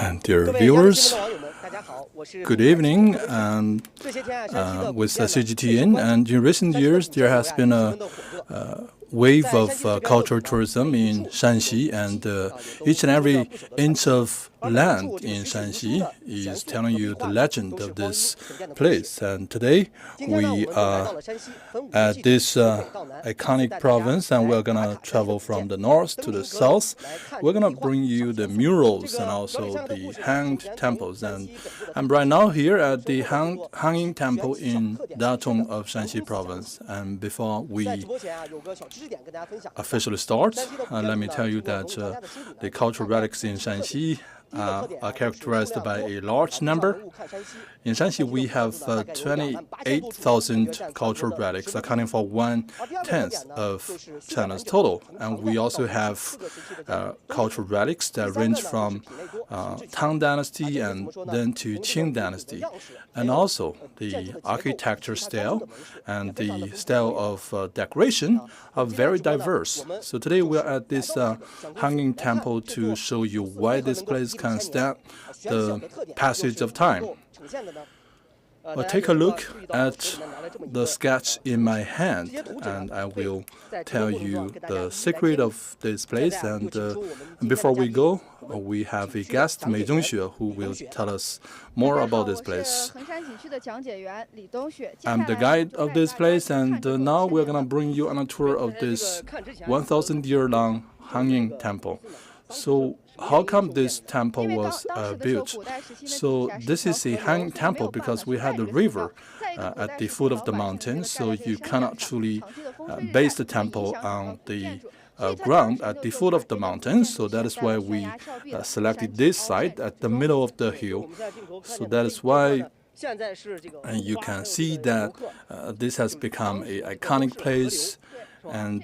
And dear viewers, good evening, and with CGTN. And in recent years, there has been a wave of cultural tourism in Shanxi, and each and every inch of land in Shanxi is telling you the legend of this place. And today we are at this iconic province, and we're gonna travel from the north to the south. We're gonna bring you the murals and also the hanged temples. And I'm right now here at the hanging temple in Datong of Shanxi Province. And before we officially start, let me tell you that the cultural relics in Shanxi are characterized by a large number. In Shanxi, we have 28,000 cultural relics, accounting for 1/10 of China's total. And we also have cultural relics that range from Tang Dynasty and then to Qing Dynasty. And also, the architecture style and the style of decoration are very diverse. So today we're at this hanging temple to show you why this place can stand the passage of time. Well, take a look at the sketch in my hand, and I will tell you the secret of this place. And before we go, we have a guest, Mei Zhongxue, who will tell us more about this place. I'm the guide of this place, and now we're going to bring you on a tour of this 1,000-year-long hanging temple. So how come this temple was built? So this is a hanging temple because we had a river at the foot of the mountain, so you cannot truly base the temple on the ground at the foot of the mountain. So that is why we selected this site at the middle of the hill. So that is why you can see that this has become an iconic place. And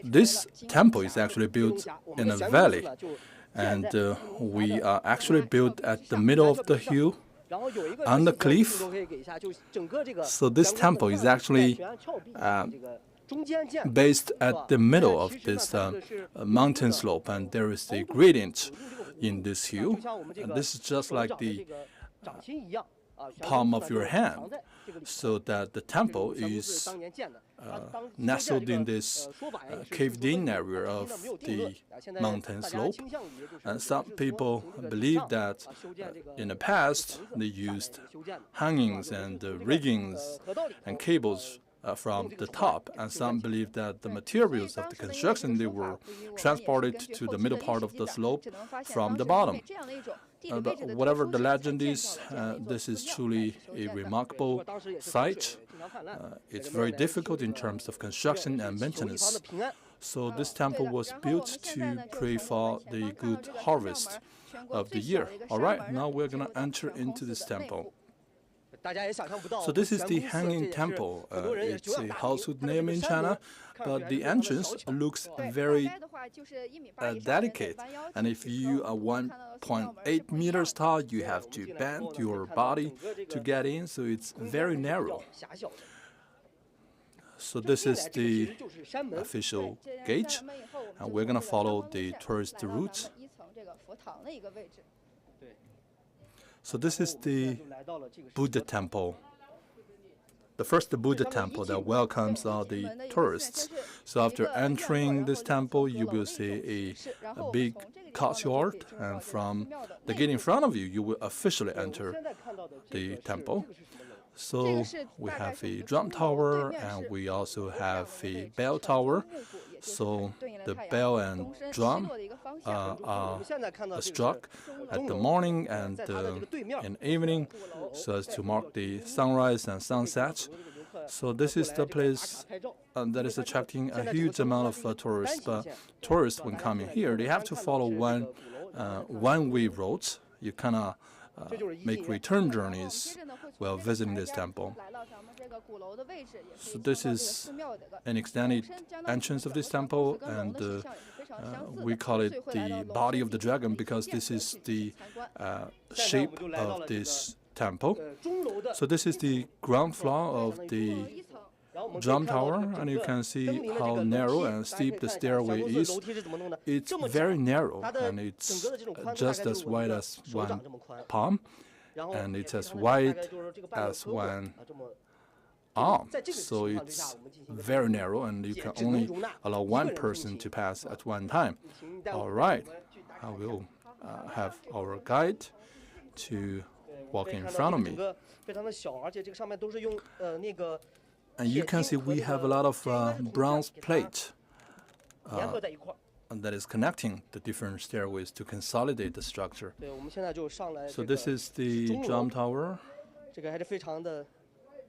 this temple is actually built in a valley. And we are actually built at the middle of the hill on the cliff. So this temple is actually based at the middle of this mountain slope, and there is a gradient in this hill. And this is just like the palm of your hand, so that the temple is nestled in this caved-in area of the mountain slope. And some people believe that in the past they used hangings and riggings and cables from the top, and some believe that the materials of the construction, they were transported to the middle part of the slope from the bottom. But whatever the legend is, this is truly a remarkable site. It's very difficult in terms of construction and maintenance. So this temple was built to pray for the good harvest of the year. All right, now we're going to enter into this temple. So this is the hanging temple. It's a household name in China, but the entrance looks very delicate. And if you are 1.8 meters tall, you have to bend your body to get in, so it's very narrow. So this is the official gate, and we're going to follow the tourist route. So this is the Buddha temple, the first Buddha temple that welcomes all the tourists. So after entering this temple, you will see a big courtyard, and from the gate in front of you, you will officially enter the temple. So we have a drum tower, and we also have a bell tower. So the bell and drum are struck at the morning and in the evening, so as to mark the sunrise and sunset. So this is the place that is attracting a huge amount of tourists. But tourists, when coming here, they have to follow one-way roads. You cannot make return journeys while visiting this temple. So this is an extended entrance of this temple, and we call it the body of the dragon because this is the shape of this temple. So this is the ground floor of the drum tower, and you can see how narrow and steep the stairway is. It's very narrow, and it's just as wide as one palm, and it's as wide as one arm. So it's very narrow, and you can only allow one person to pass at one time. All right, I will have our guide to walk in front of me. And you can see we have a lot of bronze plate that is connecting the different stairways to consolidate the structure. So this is the drum tower,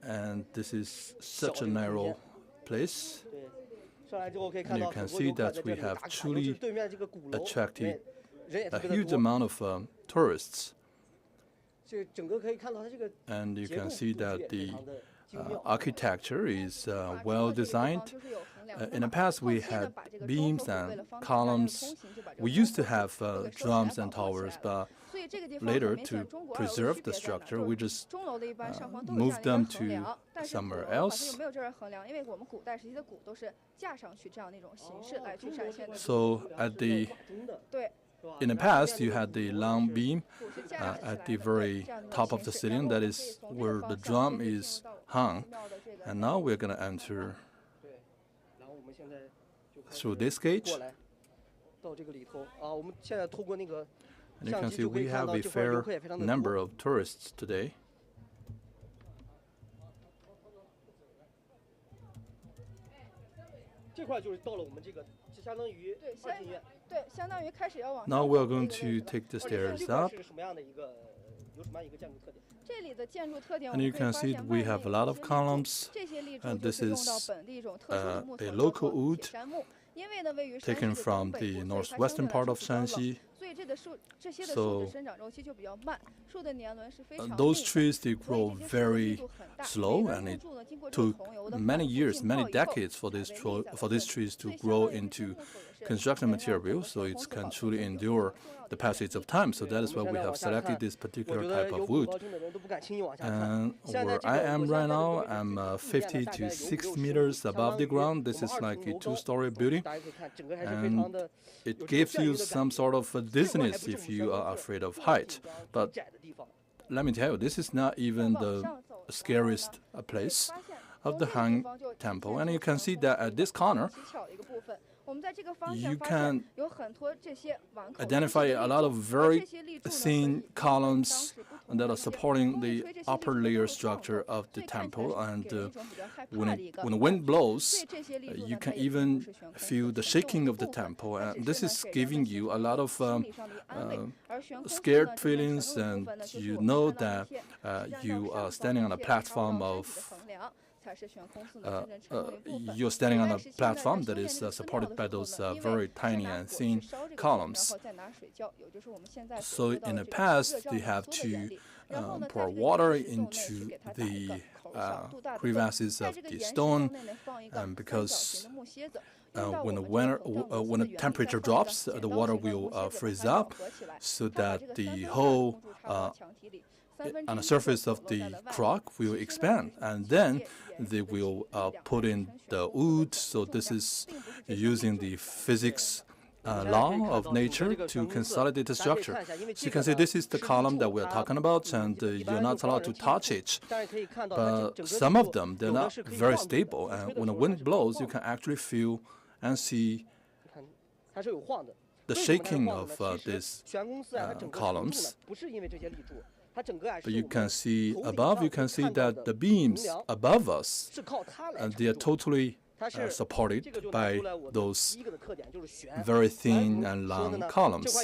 and this is such a narrow place. And you can see that we have truly attracted a huge amount of tourists. And you can see that the architecture is well designed. In the past, we had beams and columns. We used to have drums and towers, but later, to preserve the structure, we just moved them to somewhere else. So in the past, you had the long beam at the very top of the ceiling. That is where the drum is hung. And now we're going to enter through this gate. And you can see we have a fair number of tourists today. Now we're going to take the stairs up. And you can see we have a lot of columns, and this is a local wood taken from the northwestern part of Shanxi. So those trees, they grow very slow, and it took many years, many decades for these trees to grow into construction material, so it can truly endure the passage of time. So that is why we have selected this particular type of wood. And where I am right now, I'm 50 to 60 meters above the ground. This is like a two-story building, and it gives you some sort of dizziness if you are afraid of height. But let me tell you, this is not even the scariest place of the Han Temple. And you can see that at this corner, you can identify a lot of very thin columns that are supporting the upper layer structure of the temple. And when the wind blows, you can even feel the shaking of the temple. And this is giving you a lot of scared feelings, and you know that you are standing on a platform of you're standing on a platform that is supported by those very tiny and thin columns. So in the past, they have to pour water into the crevasses of the stone, because when the temperature drops, the water will freeze up, so that the hole on the surface of the rock will expand, and then they will put in the wood. So this is using the physics law of nature to consolidate the structure. So you can see this is the column that we're talking about, and you're not allowed to touch it. But some of them, they're not very stable, and when the wind blows, you can actually feel and see the shaking of these columns. But you can see above, you can see that the beams above us, they are totally supported by those very thin and long columns.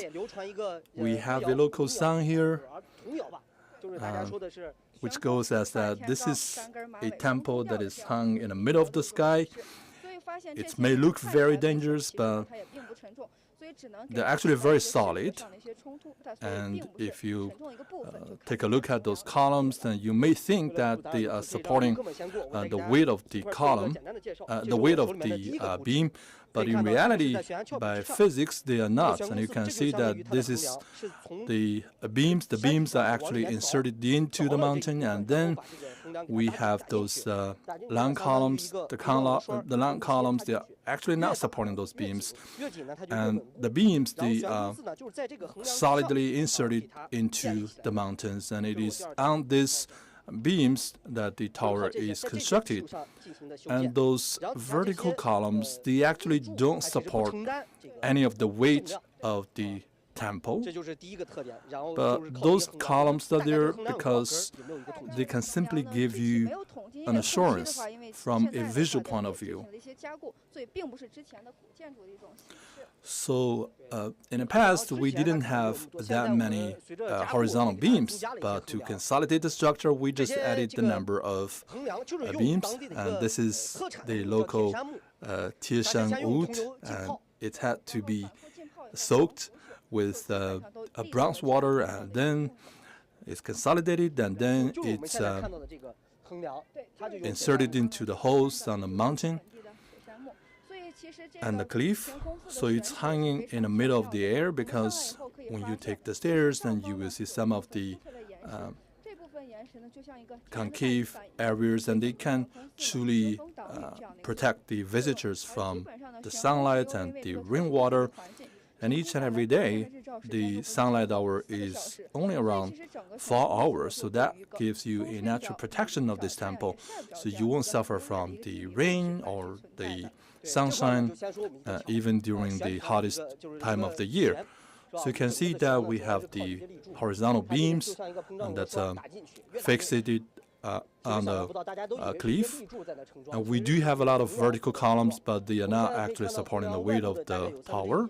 We have a local song here, which goes as that this is a temple that is hung in the middle of the sky. It may look very dangerous, but they're actually very solid. And if you take a look at those columns, then you may think that they are supporting the weight of the column, the weight of the beam. But in reality, by physics, they are not. And you can see that this is the beams. The beams are actually inserted into the mountain, and then we have those long columns. The long columns, they are actually not supporting those beams. And the beams, they are solidly inserted into the mountains, and it is on this beams that the tower is constructed. And those vertical columns, they actually don't support any of the weight of the temple. But those columns are there because they can simply give you an assurance from a visual point of view. So in the past, we didn't have that many horizontal beams, but to consolidate the structure, we just added the number of beams. And this is the local Tieshan wood, and it had to be soaked with bronze water, and then it's consolidated, and then it's inserted into the holes on the mountain and the cliff. So it's hanging in the middle of the air, because when you take the stairs, then you will see some of the concave areas, and they can truly protect the visitors from the sunlight and the rainwater. And each and every day, the sunlight hour is only around 4 hours, so that gives you a natural protection of this temple, so you won't suffer from the rain or the sunshine, even during the hottest time of the year. So you can see that we have the horizontal beams, and that's fixated on the cliff. And we do have a lot of vertical columns, but they are not actually supporting the weight of the tower.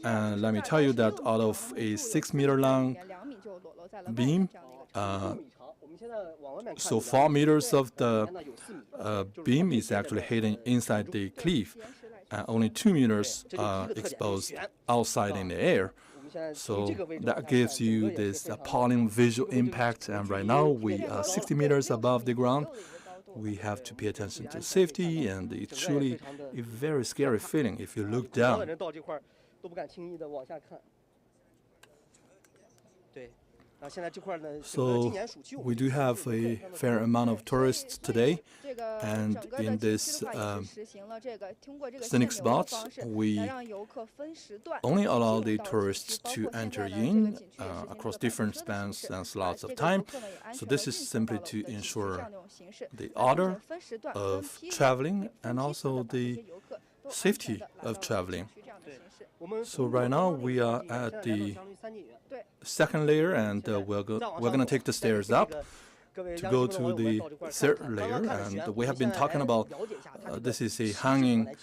And let me tell you that out of a 6-meter long beam, so 4 meters of the beam is actually hidden inside the cliff, and only 2 meters are exposed outside in the air. So that gives you this appalling visual impact. And right now we are 60 meters above the ground. We have to pay attention to safety, and it's truly a very scary feeling if you look down. So we do have a fair amount of tourists today, and in this scenic spot, we only allow the tourists to enter in across different spans and slots of time. So this is simply to ensure the order of traveling and also the safety of traveling. So right now we are at the second layer, and we're going to take the stairs up to go to the third layer. And we have been talking about this is a hanging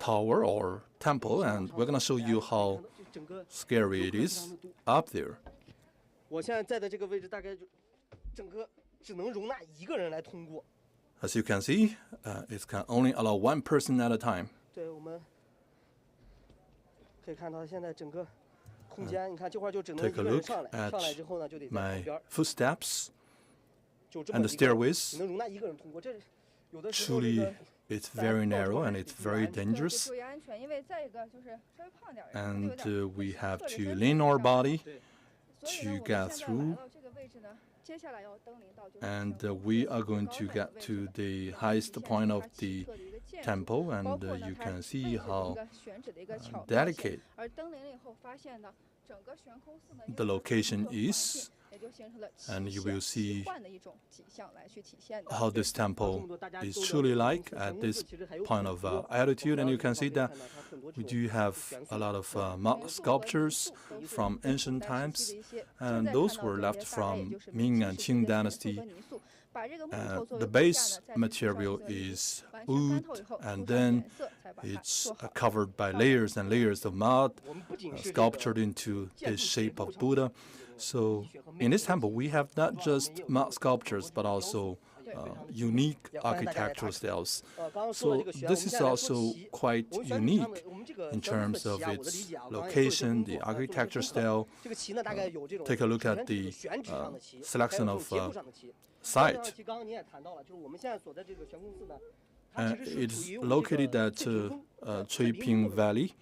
tower or temple, and we're going to show you how scary it is up there. As you can see, it can only allow one person at a time. Take a look at my footsteps and the stairways. Truly, it's very narrow and it's very dangerous. And we have to lean our body to get through. And we are going to get to the highest point of the temple, and you can see how delicate the location is, and you will see how this temple is truly like at this point of altitude. And you can see that we do have a lot of mud sculptures from ancient times, and those were left from Ming and Qing dynasty. The base material is wood, and then it's covered by layers and layers of mud, sculptured into the shape of Buddha. So in this temple, we have not just mud sculptures, but also unique architectural styles. So this is also quite unique in terms of its location, the architecture style. Take a look at the selection of site. It's located at Cuiping Valley.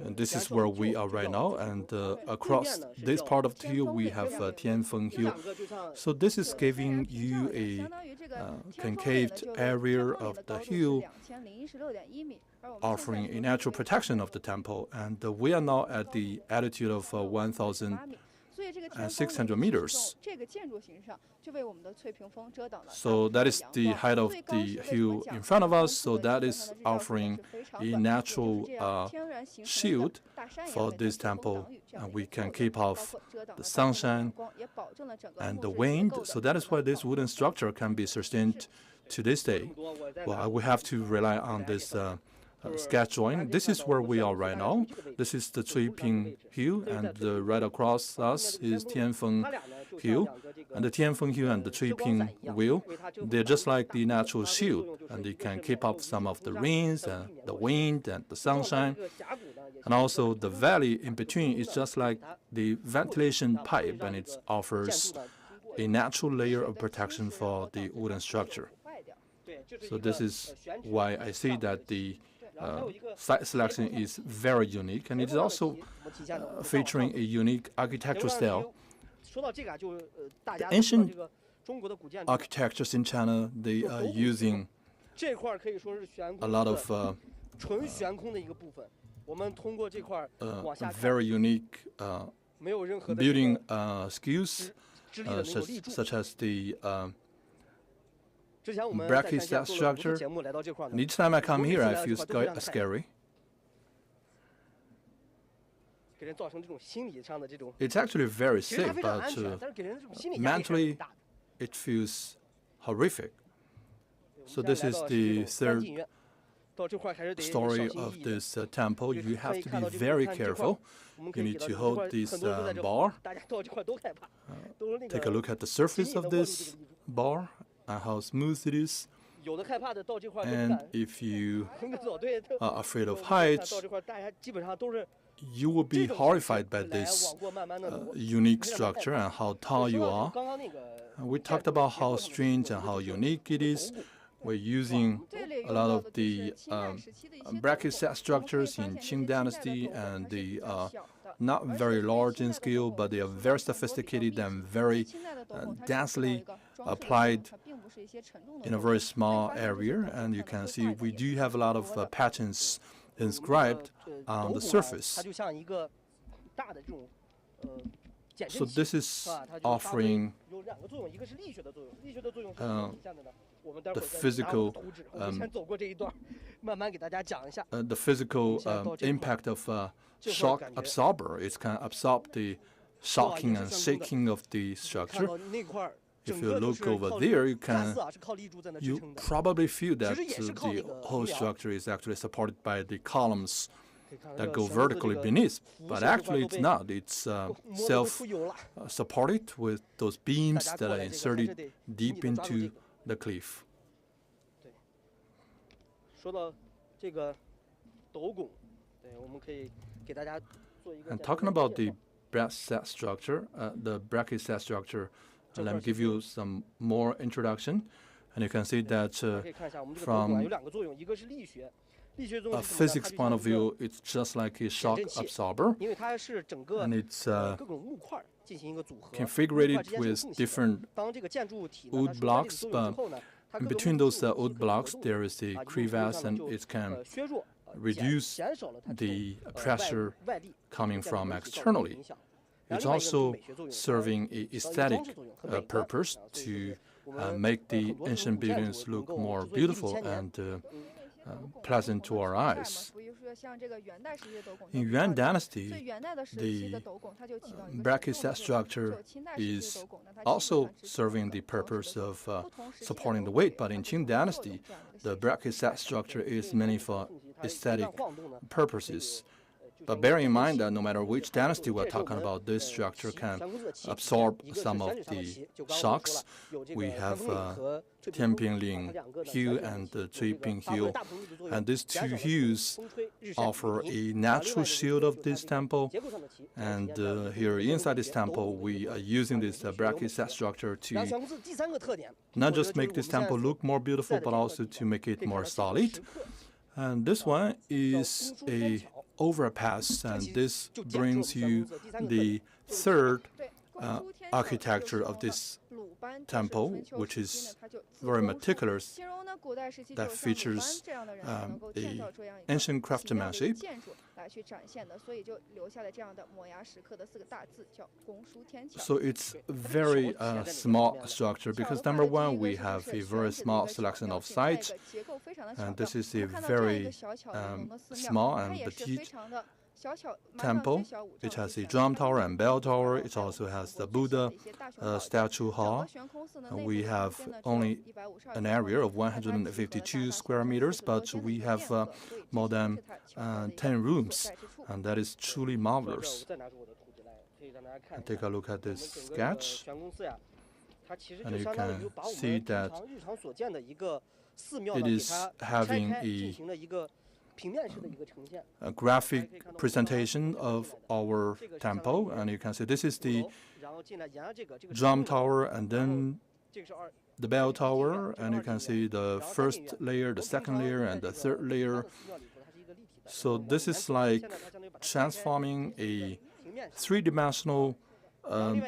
And this is where we are right now, and across this part of the hill we have Tianfeng Hill. So this is giving you a concaved area of the hill, offering a natural protection of the temple. And we are now at the altitude of 1,600 meters. So that is the height of the hill in front of us. So that is offering a natural shield for this temple. And we can keep off the sunshine and the wind. So that is why this wooden structure can be sustained to this day. Well, we have to rely on this sketch drawing. This is where we are right now. This is the Cuiping Hill, and right across us is Tianfeng Hill. And the Tianfeng Hill and the Cuiping Hill, they're just like the natural shield, and they can keep up some of the rains and the wind and the sunshine. And also the valley in between is just like the ventilation pipe, and it offers a natural layer of protection for the wooden structure. So this is why I say that the site selection is very unique, and it is also featuring a unique architectural style. The ancient architectures in China, they are using a lot of very unique building skills, such as the bracket structure. And each time I come here, I feel scary. It's actually very safe, but mentally it feels horrific. So this is the third story of this temple. You have to be very careful. You need to hold this bar. Take a look at the surface of this bar and how smooth it is. And if you are afraid of heights, you will be horrified by this unique structure and how tall you are. We talked about how strange and how unique it is. We're using a lot of the bracket set structures in Qing Dynasty, and they are not very large in scale, but they are very sophisticated and very densely applied in a very small area. And you can see we do have a lot of patterns inscribed on the surface. So this is offering the physical impact of shock absorber. It can absorb the shocking and shaking of the structure. If you look over there, you probably feel that the whole structure is actually supported by the columns that go vertically beneath, but actually it's not. It's self-supported with those beams that are inserted deep into the cliff. And talking about the bracket set structure, let me give you some more introduction. And you can see that from a physics point of view, it's just like a shock absorber, and it's configured with different wood blocks, but in between those wood blocks there is a crevasse, and it can reduce the pressure coming from externally. It's also serving an aesthetic purpose to make the ancient buildings look more beautiful and pleasant to our eyes. In Yuan Dynasty, the bracket set structure is also serving the purpose of supporting the weight, but in Qing Dynasty, the bracket set structure is mainly for aesthetic purposes. But bear in mind that no matter which dynasty we're talking about, this structure can absorb some of the shocks. We have Tianpingling Hill and Zuiping Hill, and these two hills offer a natural shield of this temple. And here inside this temple, we are using this bracket set structure to not just make this temple look more beautiful, but also to make it more solid. And this one is a overpass, and this brings you the third architecture of this temple, which is very meticulous, that features the ancient craftsmanship. So it's very small structure because number one, we have a very small selection of sites, and this is a very small and petite temple. It has a drum tower and bell tower. It also has the Buddha statue hall. We have only an area of 152 square meters, but we have more than 10 rooms, and that is truly marvelous. And take a look at this sketch, and you can see that it is having a graphic presentation of our temple, and you can see this is the drum tower and then the bell tower, and you can see the first layer, the second layer, and the third layer. So this is like transforming a three-dimensional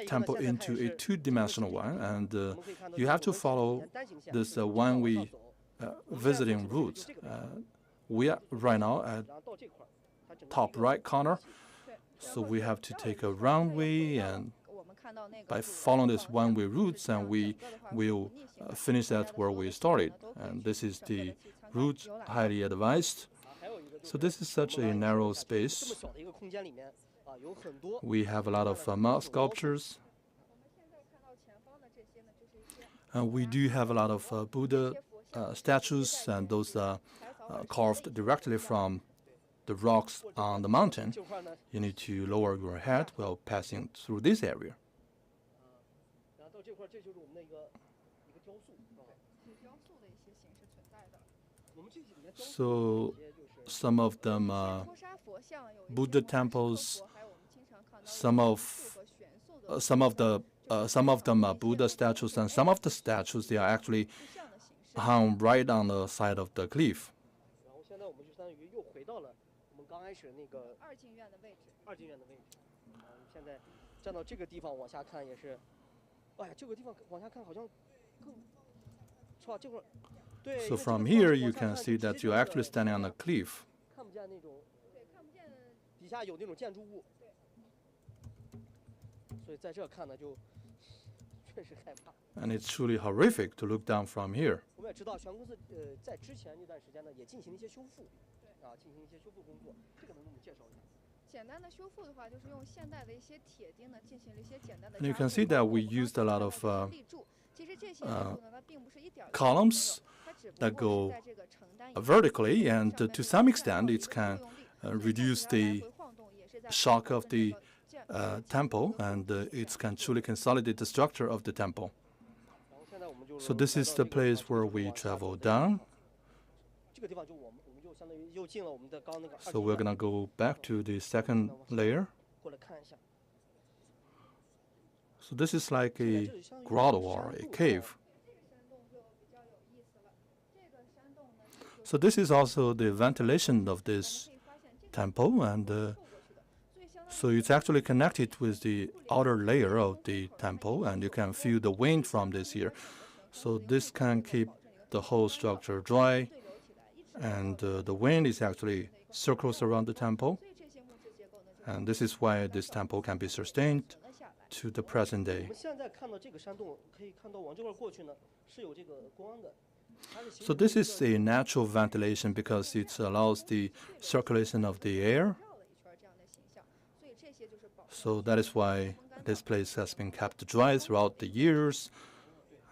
temple into a two-dimensional one, and you have to follow this one-way visiting route. We are right now at top right corner, so we have to take a round way, and by following this one-way routes, and we will finish at where we started. And this is the route highly advised. So this is such a narrow space. We have a lot of mud sculptures. And we do have a lot of Buddha statues, and those carved directly from the rocks on the mountain. You need to lower your head while passing through this area. So some of them Buddha temples, some of them are Buddha statues, and some of the statues, they are actually hung right on the side of the cliff. So from here, you can see that you're actually standing on a cliff. And it's truly horrific to look down from here. And you can see that we used a lot of columns that go vertically, and to some extent it can reduce the shock of the temple, and it can truly consolidate the structure of the temple. So this is the place where we travel down. So we're going to go back to the second layer. So this is like a grotto or a cave. So this is also the ventilation of this temple, and so it's actually connected with the outer layer of the temple, and you can feel the wind from this here. So this can keep the whole structure dry, and the wind is actually circles around the temple, and this is why this temple can be sustained to the present day. So this is a natural ventilation because it allows the circulation of the air. So that is why this place has been kept dry throughout the years,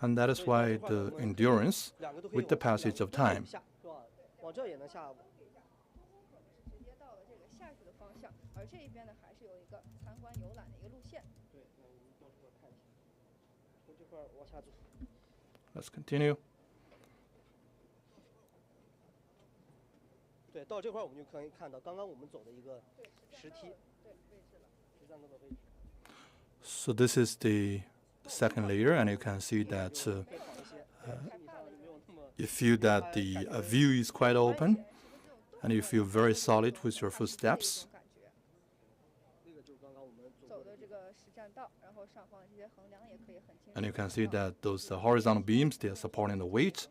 and that is why the endurance with the passage of time. Let's continue. 对，到这块我们就可以看到刚刚我们走的一个石梯。So this is the second layer, and you can see that you feel that the view is quite open, and you feel very solid with your footsteps. And you can see that those horizontal beams, they are supporting the weight.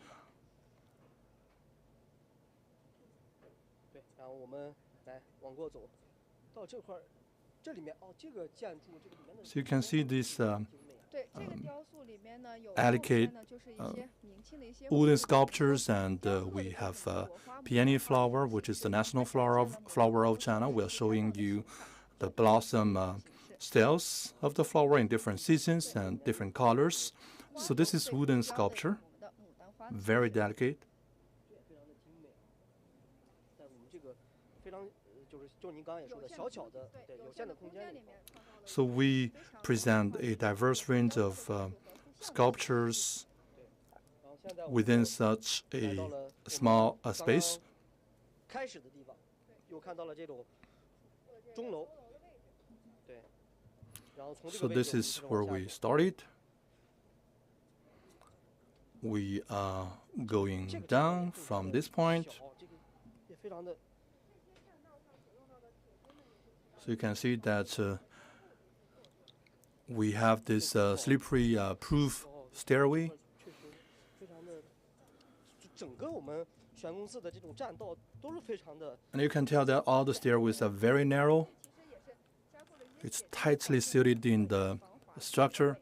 对，然后我们来往过走，到这块，这里面哦，这个建筑这个里面的。So you can see this delicate wooden sculptures, and we have peony flower, which is the national flower of China. We are showing you the blossom styles of the flower in different seasons and different colors. So this is wooden sculpture, very delicate. So we present a diverse range of sculptures within such a small space. So this is where we started. We are going down from this point. So you can see that we have this slippery proof stairway. And you can tell that all the stairways are very narrow. It's tightly seated in the structure.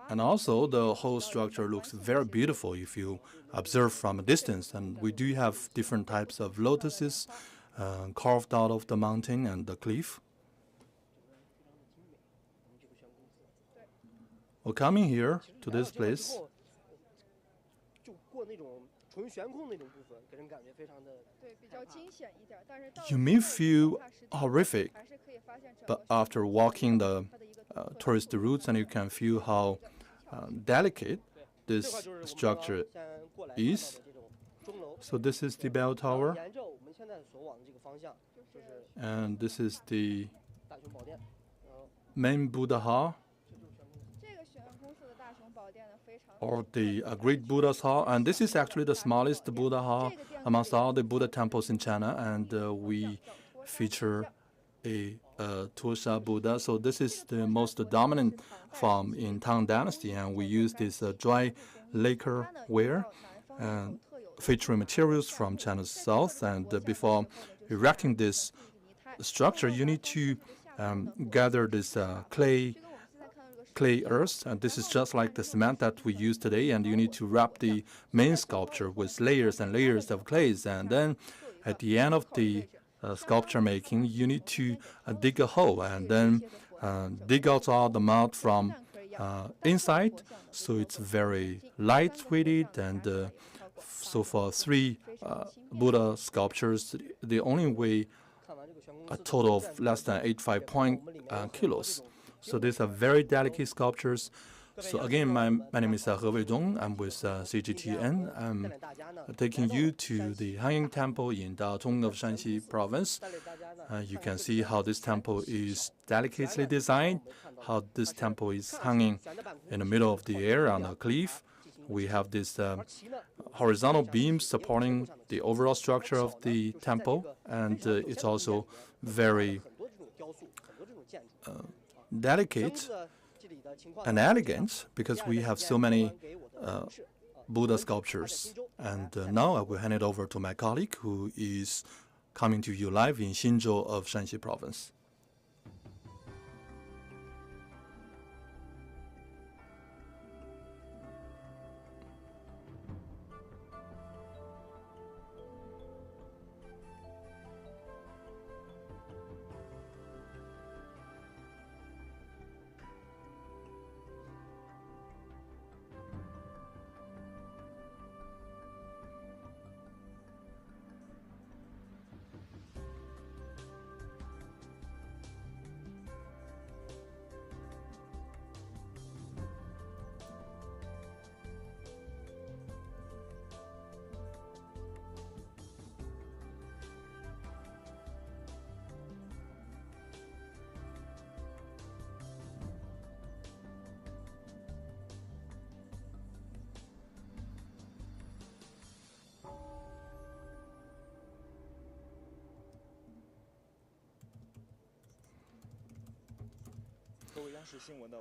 And also, the whole structure looks very beautiful if you observe from a distance. And we do have different types of lotuses carved out of the mountain and the cliff. Well, coming here to this place, you may feel horrific, but after walking the tourist routes, and you can feel how delicate this structure is. So this is the bell tower, and this is the main Buddha hall, or the Great Buddha's hall, and this is actually the smallest Buddha hall amongst all the Buddha temples in China, and we feature a Tuosha Buddha. So this is the most dominant form in Tang Dynasty, and we use this dry lacquer ware featuring materials from China's south. And before erecting this structure, you need to gather this clay earth, and this is just like the cement that we use today, and you need to wrap the main sculpture with layers and layers of clays, and then at the end of the sculpture making, you need to dig a hole and then dig out all the mud from inside, so it's very lightweighted. And so for 3 Buddha sculptures, they only weigh a total of less than 85 kilos. So these are very delicate sculptures. So again, my name is He Weizhong. I'm with CGTN. I'm taking you to the Hanging Temple in Datong of Shanxi Province. You can see how this temple is delicately designed, how this temple is hanging in the middle of the air on a cliff. We have this horizontal beams supporting the overall structure of the temple, and it's also very delicate and elegant because we have so many Buddha sculptures. And now I will hand it over to my colleague who is coming to you live in Xinzhou of Shanxi Province.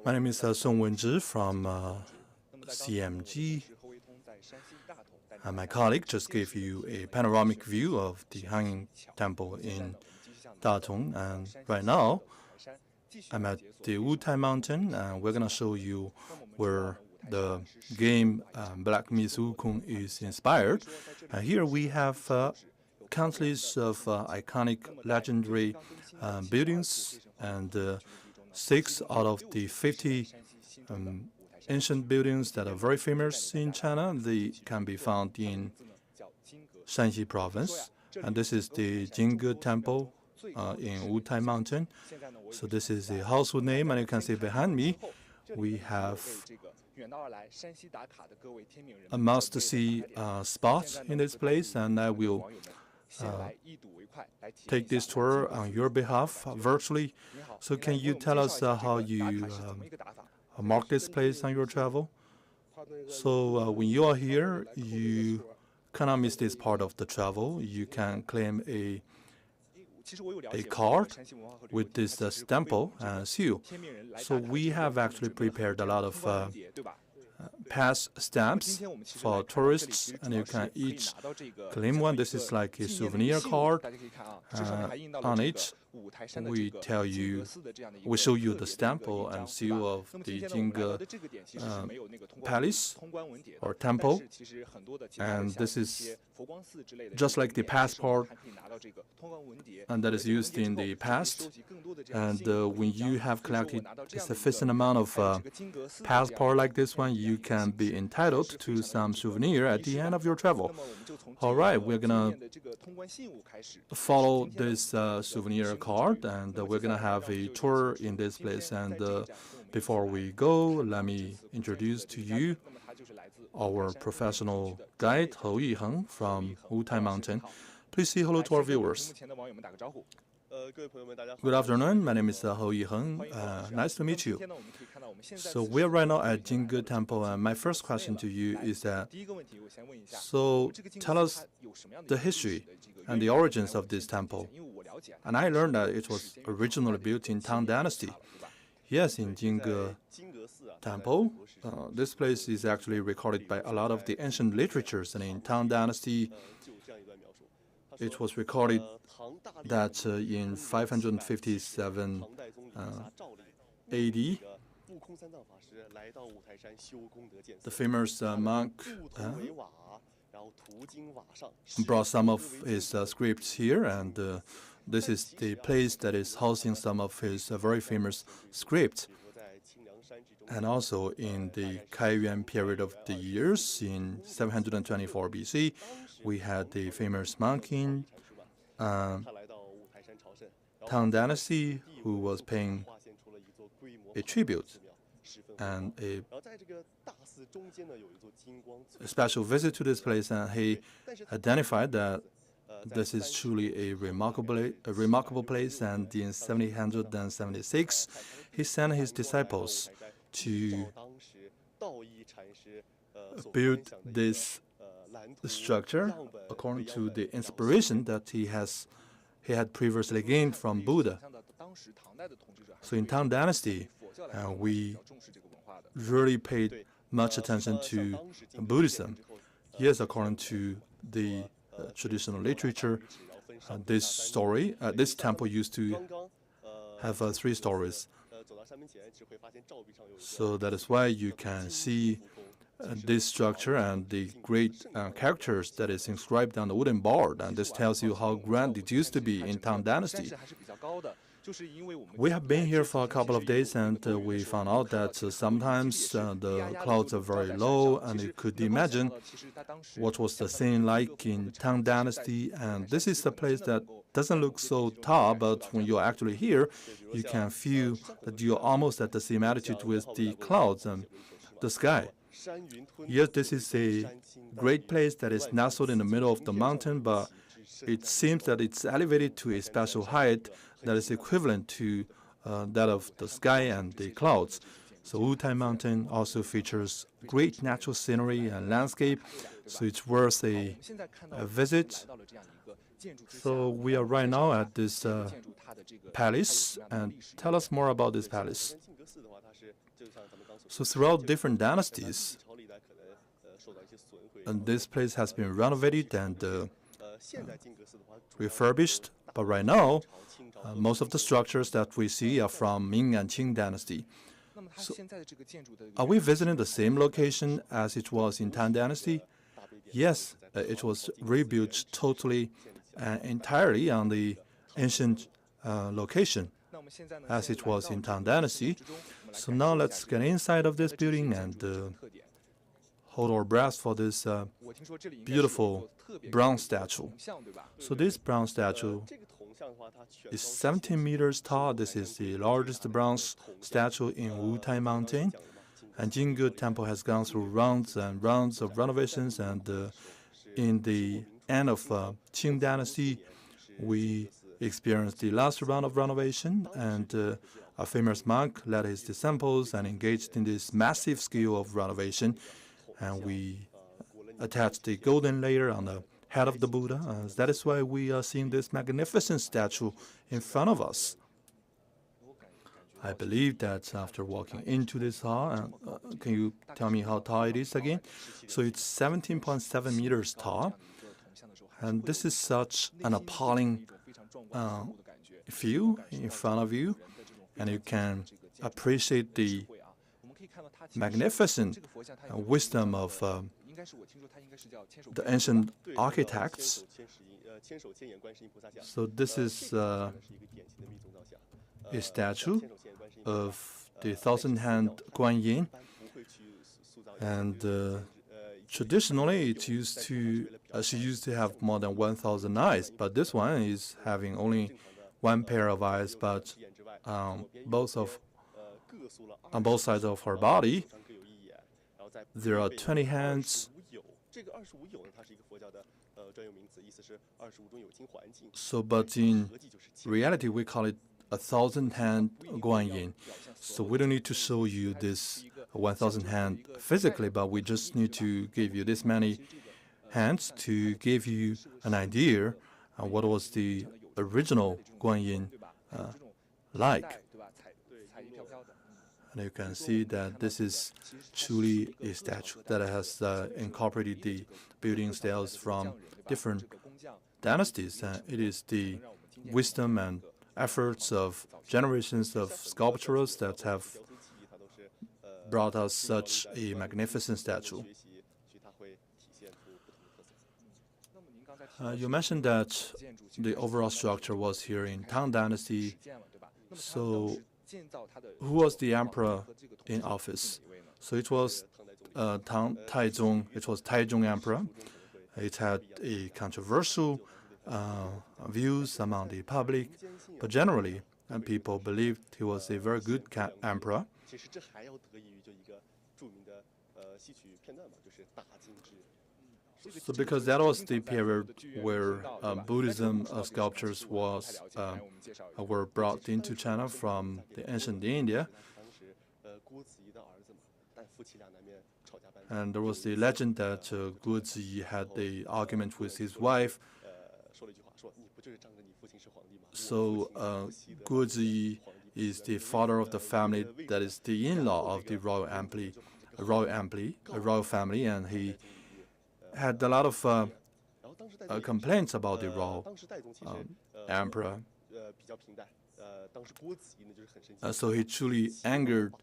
My name is Song Wenzhi from CMG. My colleague just gave you a panoramic view of the Hanging Temple in Datong, and right now I'm at the Wutai Mountain, and we're going to show you where the game Black Myth Wukong is inspired. And here we have countless of iconic legendary buildings, and 6 out of the 50 ancient buildings that are very famous in China, they can be found in Shanxi Province. And this is the Jingge Temple in Wutai Mountain. So this is the household name, and you can see behind me we have a must-see spot in this place, and I will take this tour on your behalf virtually. So can you tell us how you mark this place on your travel? So when you are here, you cannot miss this part of the travel. You can claim a card with this stamp and seal. So we have actually prepared a lot of pass stamps for tourists, and you can each claim one. This is like a souvenir card. On it, we show you the stamp and seal of the Jingge Palace or temple, and this is just like the passport, and that is used in the past. And when you have collected a sufficient amount of passport like this one, you can be entitled to some souvenir at the end of your travel. All right, we're gonna follow this souvenir card, and we're gonna have a tour in this place. And before we go, let me introduce to you our professional guide, He Yiheng from Wutai Mountain. Please say hello to our viewers. Good afternoon, my name is He Yiheng. Nice to meet you. So we're right now at Jingge Temple, and my first question to you is that, so tell us the history and the origins of this temple. And I learned that it was originally built in Tang Dynasty. Yes, in Jingge Temple, this place is actually recorded by a lot of the ancient literatures, and in Tang Dynasty, it was recorded that in 557 AD, the famous monk brought some of his scripts here, and this is the place that is housing some of his very famous scripts. And also in the Kaiyuan period of the years, in 724 BC, we had the famous monk in Tang Dynasty who was paying a tribute and a special visit to this place, and he identified that this is truly a remarkable place. And in 1776, he sent his disciples to build this structure according to the inspiration that he had previously gained from Buddha. So in Tang Dynasty, we really paid much attention to Buddhism. Yes, according to the traditional literature, this temple used to have 3 stories. So that is why you can see this structure and the great characters that is inscribed on the wooden board, and this tells you how grand it used to be in Tang Dynasty. We have been here for a couple of days, and we found out that sometimes the clouds are very low, and you could imagine what was the scene like in Tang Dynasty. And this is a place that doesn't look so tall, but when you're actually here, you can feel that you're almost at the same altitude with the clouds and the sky. Yes, this is a great place that is nestled in the middle of the mountain, but it seems that it's elevated to a special height that is equivalent to that of the sky and the clouds. So Wutai Mountain also features great natural scenery and landscape, so it's worth a visit. So we are right now at this palace, and tell us more about this palace. So throughout different dynasties, and this place has been renovated and refurbished, but right now, most of the structures that we see are from Ming and Qing dynasty. So, are we visiting the same location as it was in Tang dynasty? Yes, it was rebuilt totally and entirely on the ancient location as it was in Tang dynasty. So now let's get inside of this building and hold our breath for this beautiful bronze statue. So this bronze statue is 17 meters tall. This is the largest bronze statue in Wutai Mountain. And Jingge Temple has gone through rounds and rounds of renovations, and in the end of Qing Dynasty, we experienced the last round of renovation, and a famous monk led his disciples and engaged in this massive scale of renovation, and we attached the golden layer on the head of the Buddha. That is why we are seeing this magnificent statue in front of us. I believe that after walking into this hall, can you tell me how tall it is again? So it's 17.7 meters tall, and this is such an appalling view in front of you, and you can appreciate the magnificent wisdom of the ancient architects. So this is a statue of the thousand-hand Guanyin, and traditionally she used to have more than 1,000 eyes, but this one is having only one pair of eyes, but on both sides of her body there are 20 hands. So, but in reality, we call it a 1,000-hand Guanyin. So we don't need to show you this 1,000 hand physically, but we just need to give you this many hands to give you an idea of what was the original Guanyin like. And you can see that this is truly a statue that has incorporated the building styles from different dynasties. It is the wisdom and efforts of generations of sculptors that have brought us such a magnificent statue. You mentioned that the overall structure was here in Tang Dynasty. So who was the emperor in office? So it was Taizong. It was Taizong emperor. It had a controversial views among the public, but generally, people believed he was a very good emperor. So because that was the period where Buddhism sculptures were brought into China from the ancient India. And there was the legend that Guo Ziyi had the argument with his wife. So Guo Ziyi is the father of the family, that is the in-law of the royal family, and he had a lot of complaints about the royal emperor. So he truly angered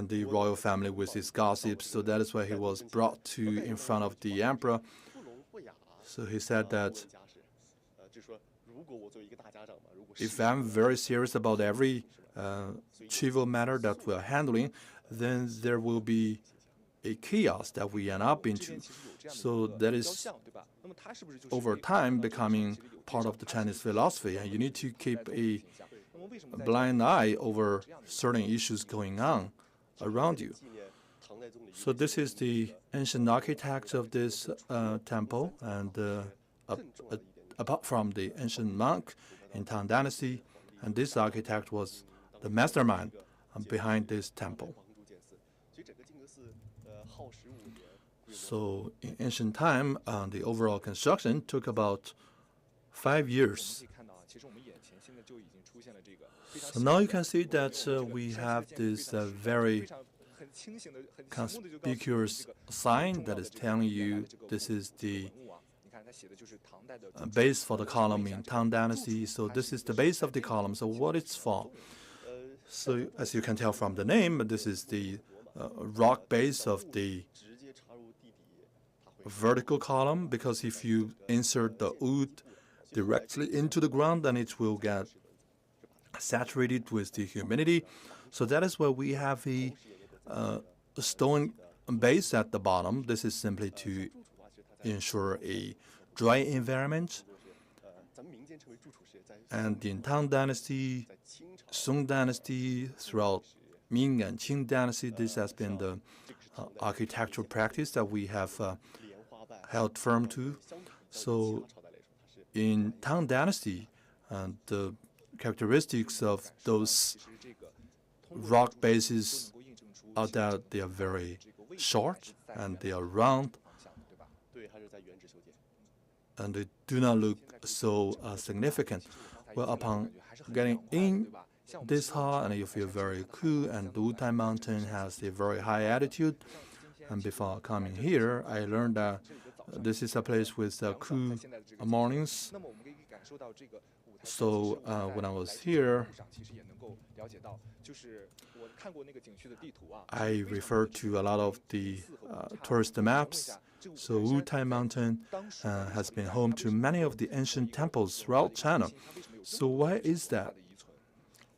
the royal family with his gossips, so that is why he was brought in front of the emperor. So he said that if I'm very serious about every trivial matter that we are handling, then there will be a chaos that we end up into. So that is, over time, becoming part of the Chinese philosophy, and you need to keep a blind eye over certain issues going on around you. So this is the ancient architect of this temple, and apart from the ancient monk in Tang Dynasty, and this architect was the mastermind behind this temple. So in ancient time, the overall construction took about 5 years. So now you can see that we have this very conspicuous sign that is telling you this is the base for the column in Tang Dynasty. So this is the base of the column. So what it's for? So as you can tell from the name, this is the rock base of the vertical column, because if you insert the wood directly into the ground, then it will get saturated with the humidity. So that is why we have a stone base at the bottom. This is simply to ensure a dry environment. And in Tang Dynasty, Song Dynasty, throughout Ming and Qing Dynasty, this has been the architectural practice that we have held firm to. So in Tang Dynasty, the characteristics of those rock bases are that they are very short and they are round, and they do not look so significant. Well, upon getting in this hall, and you feel very cool, and the Wutai Mountain has a very high altitude. And before coming here, I learned that this is a place with cool mornings. So when I was here, I referred to a lot of the tourist maps. So Wutai Mountain has been home to many of the ancient temples throughout China. So why is that?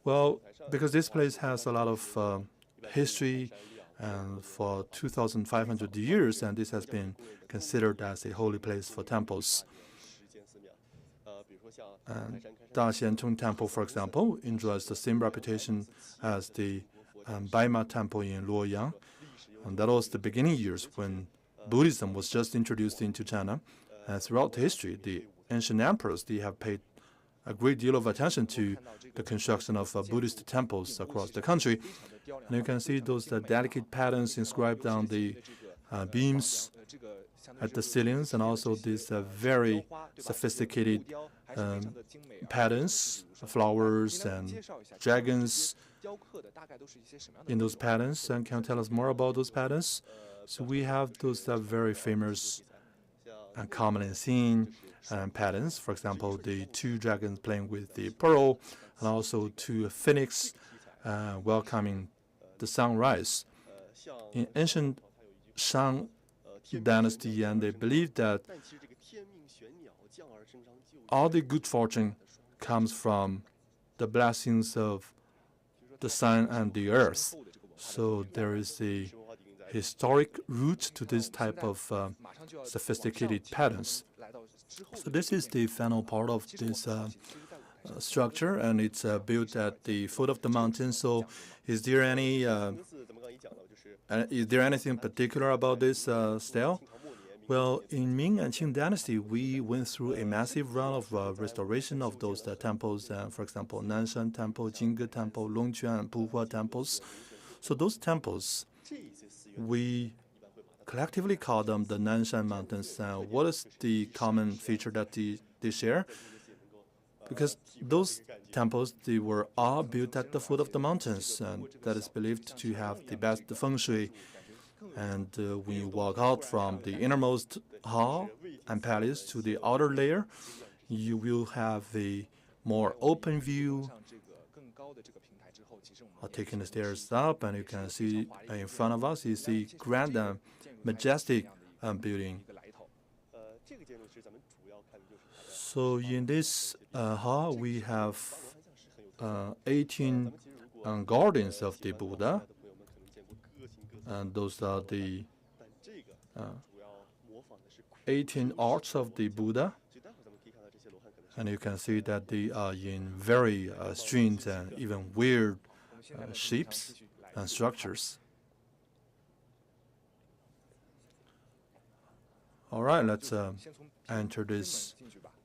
Well, because this place has a lot of history, and for 2,500 years, and this has been considered as a holy place for temples. And Daxiantong Temple, for example, enjoys the same reputation as the Baima Temple in Luoyang. And that was the beginning years when Buddhism was just introduced into China. And throughout history, the ancient emperors, they have paid a great deal of attention to the construction of Buddhist temples across the country. And you can see those delicate patterns inscribed on the beams at the ceilings, and also these very sophisticated patterns, flowers and dragons in those patterns. And can you tell us more about those patterns? So we have those very famous and commonly seen patterns. For example, the two dragons playing with the pearl, and also two phoenix welcoming the sunrise. In ancient Shang Dynasty, and they believed that all the good fortune comes from the blessings of the sun and the earth. So there is a historic root to this type of sophisticated patterns. So this is the final part of this structure, and it's built at the foot of the mountain. So is there anything particular about this style? Well, in Ming and Qing Dynasty, we went through a massive round of restoration of those temples. For example, Nanshan Temple, Jingge Temple, Longquan and Puhua temples. So those temples, we collectively call them the Nanshan Mountains. What is the common feature that they share? Because those temples, they were all built at the foot of the mountains, and that is believed to have the best feng shui. And when you walk out from the innermost hall and palace to the outer layer, you will have a more open view. Taking the stairs up, and you can see in front of us is the grand and majestic building. So in this hall, we have 18 gardens of the Buddha, and those are the 18 arts of the Buddha. And you can see that they are in very strange and even weird shapes and structures. All right, let's enter this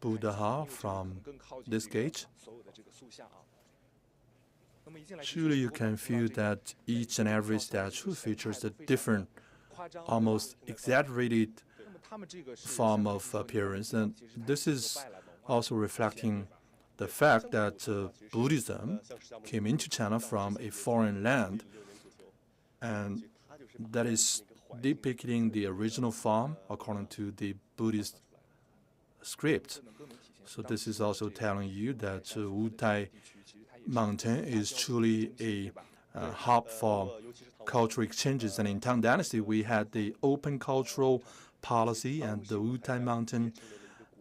Buddha hall from this gate. Surely you can feel that each and every statue features a different almost exaggerated form of appearance. And this is also reflecting the fact that Buddhism came into China from a foreign land, and that is depicting the original form according to the Buddhist script. So this is also telling you that Wutai Mountain is truly a hub for cultural exchanges. And in Tang Dynasty, we had the open cultural policy, and the Wutai Mountain,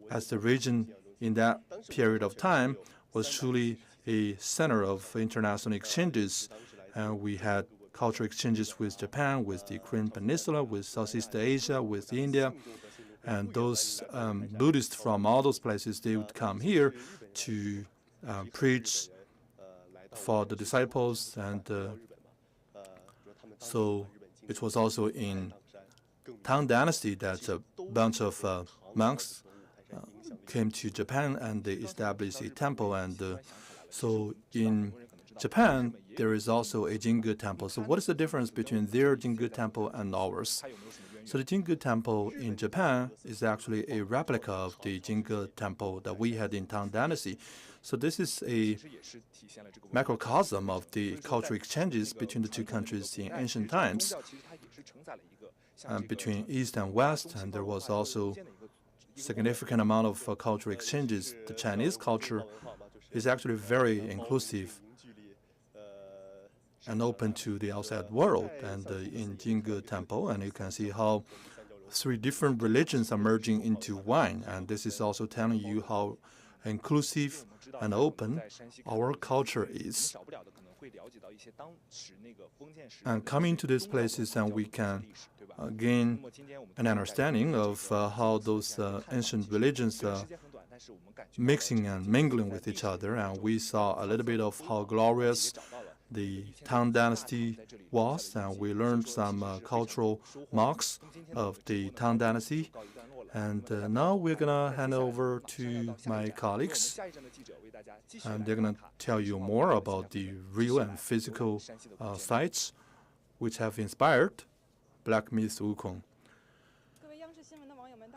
as the region in that period of time, was truly a center of international exchanges. And we had cultural exchanges with Japan, with the Korean Peninsula, with Southeast Asia, with India. And those Buddhists from all those places, they would come here to preach for the disciples. And so it was also in Tang Dynasty that a bunch of monks came to Japan and they established a temple. And so in Japan, there is also a Jingu temple. So what is the difference between their Jingu temple and ours? So the Jingu temple in Japan is actually a replica of the Jingu temple that we had in Tang Dynasty. So this is a macrocosm of the cultural exchanges between the two countries in ancient times, between East and West, and there was also significant amount of cultural exchanges. The Chinese culture is actually very inclusive and open to the outside world. And in Jingu Temple, and you can see how 3 different religions are merging into one. And this is also telling you how inclusive and open our culture is. And coming to these places, and we can gain an understanding of how those ancient religions are mixing and mingling with each other. And we saw a little bit of how glorious the Tang Dynasty was, and we learned some cultural marks of the Tang Dynasty. And now we're going to hand over to my colleagues, and they're going to tell you more about the real and physical sites which have inspired Black Myth Wukong.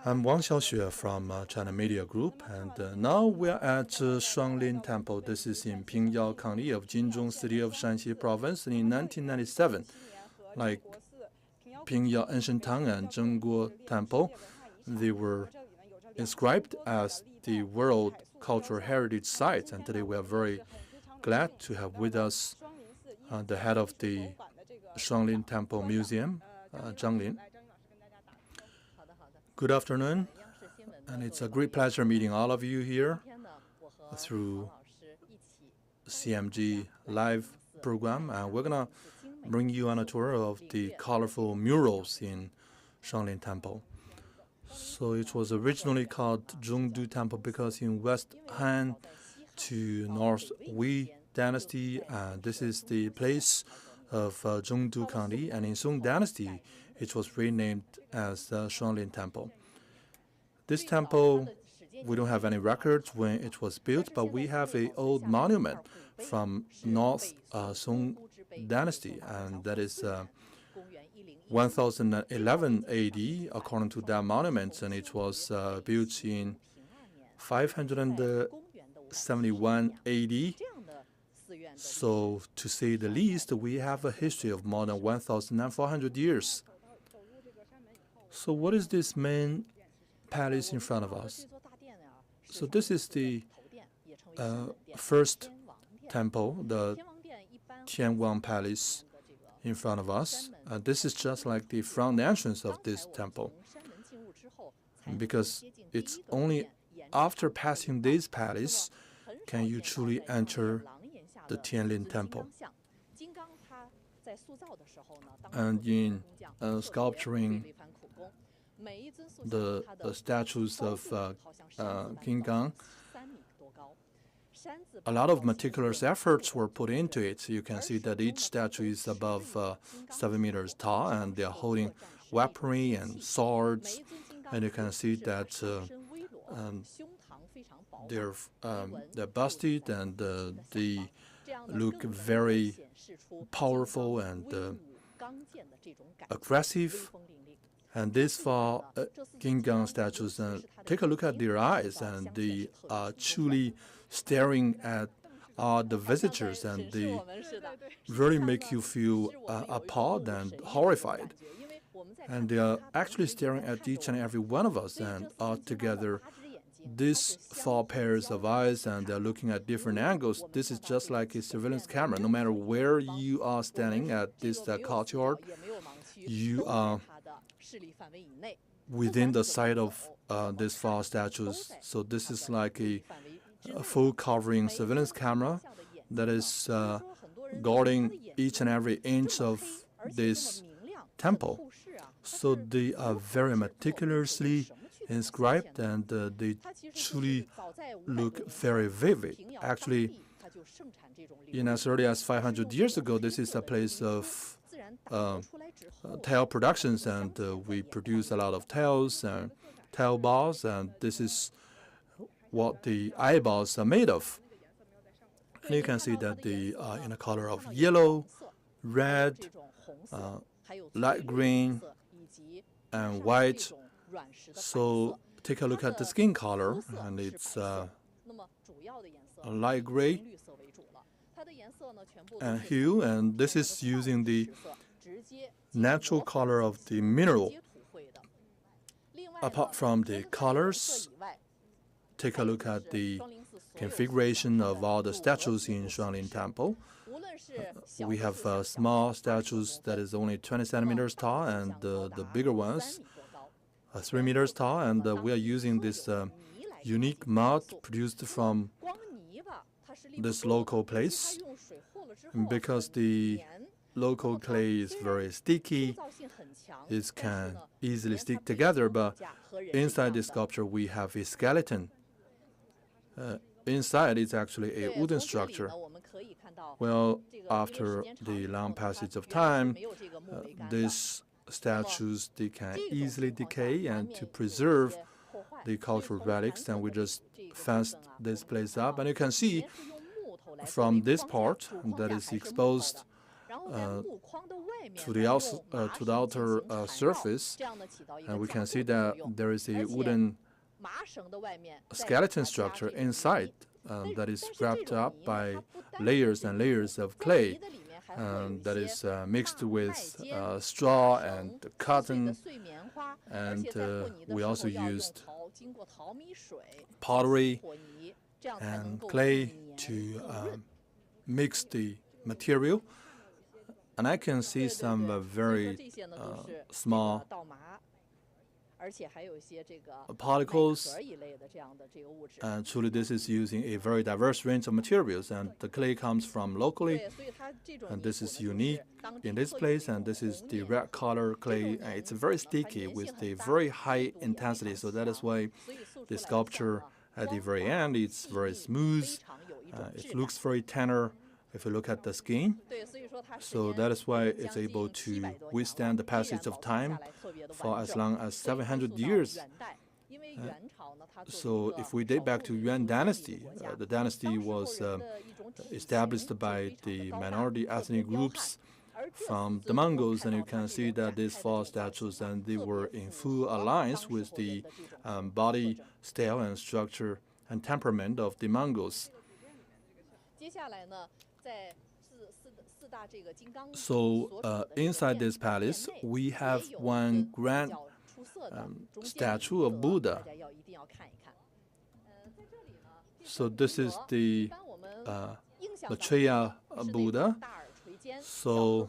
I'm Wang Xiaoxue from China Media Group, and now we're at Shuanglin Temple. This is in Pingyao County of Jinzhong City of Shanxi Province. And in 1997, like Pingyao Ancient Tang and Zhengguo Temple, they were inscribed as the World Cultural Heritage Sites. And today we are very glad to have with us the head of the Shuanglin Temple Museum, Zhang Lin. Good afternoon, and it's a great pleasure meeting all of you here through CMG live program. And we're going to bring you on a tour of the colorful murals in Shuanglin Temple. So it was originally called Zhongdu Temple because in West Han to North Wei Dynasty, this is the place of Zhongdu County, and in Song Dynasty, it was renamed as the Shuanglin Temple. This temple, we don't have any records when it was built, but we have an old monument from North Song Dynasty, and that is 1011 AD, according to that monument, and it was built in 571 AD. So, to say the least, we have a history of more than 1,400 years. So what is this main palace in front of us? So this is the first temple, the Tianwang Palace in front of us. This is just like the front entrance of this temple, because it's only after passing this palace can you truly enter the Tianlin Temple. And in sculpturing the statues of King Gang, a lot of meticulous efforts were put into it. So you can see that each statue is above 7 meters tall, and they are holding weaponry and swords. And you can see that they're busted, and they look very powerful and aggressive. And these four Gingang statues, take a look at their eyes, and they are truly staring at the visitors, and they really make you feel appalled and horrified. And they are actually staring at each and every one of us, and all together, these four pairs of eyes, and they're looking at different angles. This is just like a surveillance camera. No matter where you are standing at this courtyard, you are within the sight of these four statues. So this is like a full covering surveillance camera that is guarding each and every inch of this temple. So they are very meticulously inscribed, and they truly look very vivid. Actually, in as early as 500 years ago, this is a place of tile productions, and we produce a lot of tiles and tile bars, and this is what the eyeballs are made of. And you can see that they are in a color of yellow, red, light green, and white. So take a look at the skin color, and it's a light gray and hue, and this is using the natural color of the mineral. Apart from the colors, take a look at the configuration of all the statues in Shanxi Temple. We have small statues that is only 20 centimeters tall, and the bigger ones 3 meters tall, and we are using this unique mud produced from this local place. And because the local clay is very sticky, it can easily stick together, but inside the sculpture we have a skeleton. Inside it's actually a wooden structure. Well, after the long passage of time, these statues, they can easily decay, and to preserve the cultural relics, and we just fenced this place up. And you can see from this part that is exposed to the outer surface, and we can see that there is a wooden skeleton structure inside that is wrapped up by layers and layers of clay. That is mixed with straw and cotton, and we also used pottery and clay to mix the material. And I can see some very small particles, and truly this is using a very diverse range of materials, and the clay comes from locally, and this is unique in this place, and this is the red color clay, and it's very sticky with a very high intensity, so that is why the sculpture at the very end, it's very smooth, it looks very tender if you look at the skin. So that is why it's able to withstand the passage of time for as long as 700 years. So if we date back to Yuan dynasty, the dynasty was established by the minority ethnic groups from the Mongols, and you can see that these four statues, and they were in full alliance with the body style and structure and temperament of the Mongols. So inside this palace, we have one grand statue of Buddha. So this is the Maitreya Buddha. So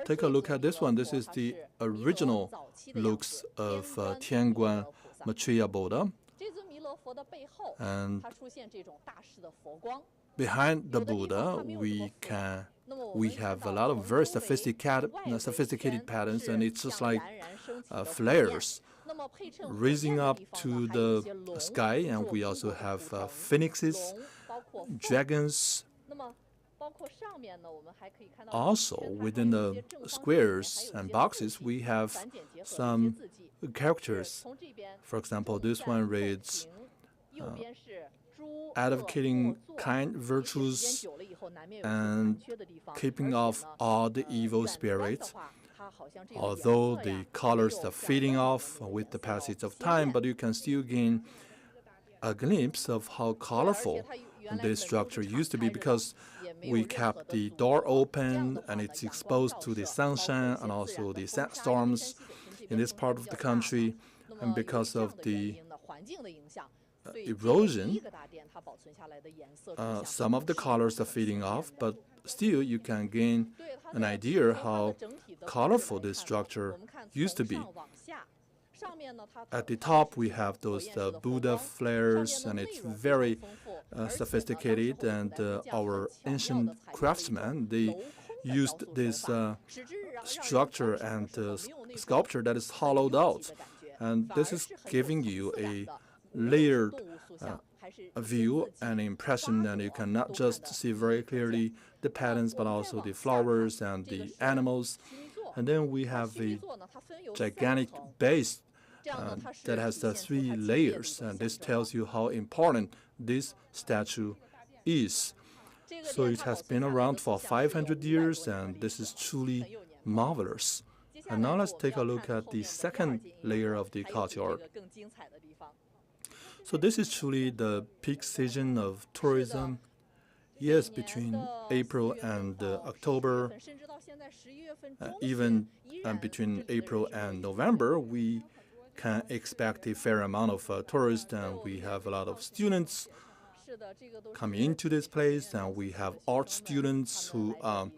take a look at this one. This is the original looks of Tianguan Maitreya Buddha. And behind the Buddha, we have a lot of very sophisticated patterns, and it's just like flares raising up to the sky. And we also have phoenixes, dragons. Also, within the squares and boxes, we have some characters. For example, this one reads advocating kind virtues and keeping off all the evil spirits. Although the colors are fading off with the passage of time, but you can still gain a glimpse of how colorful this structure used to be, because we kept the door open and it's exposed to the sunshine and also the sandstorms in this part of the country. And because of the erosion, some of the colors are fading off, but still you can gain an idea how colorful this structure used to be. At the top, we have those Buddha flares, and it's very sophisticated. And our ancient craftsmen, they used this structure and sculpture that is hollowed out. And this is giving you a layered view and impression, and you can not just see very clearly the patterns, but also the flowers and the animals. And then we have a gigantic base that has the 3 layers, and this tells you how important this statue is. So it has been around for 500 years, and this is truly marvelous. And now let's take a look at the second layer of the courtyard. So this is truly the peak season of tourism. Yes, between April and October, even between April and November, we can expect a fair amount of tourists, and we have a lot of students coming into this place, and we have art students who are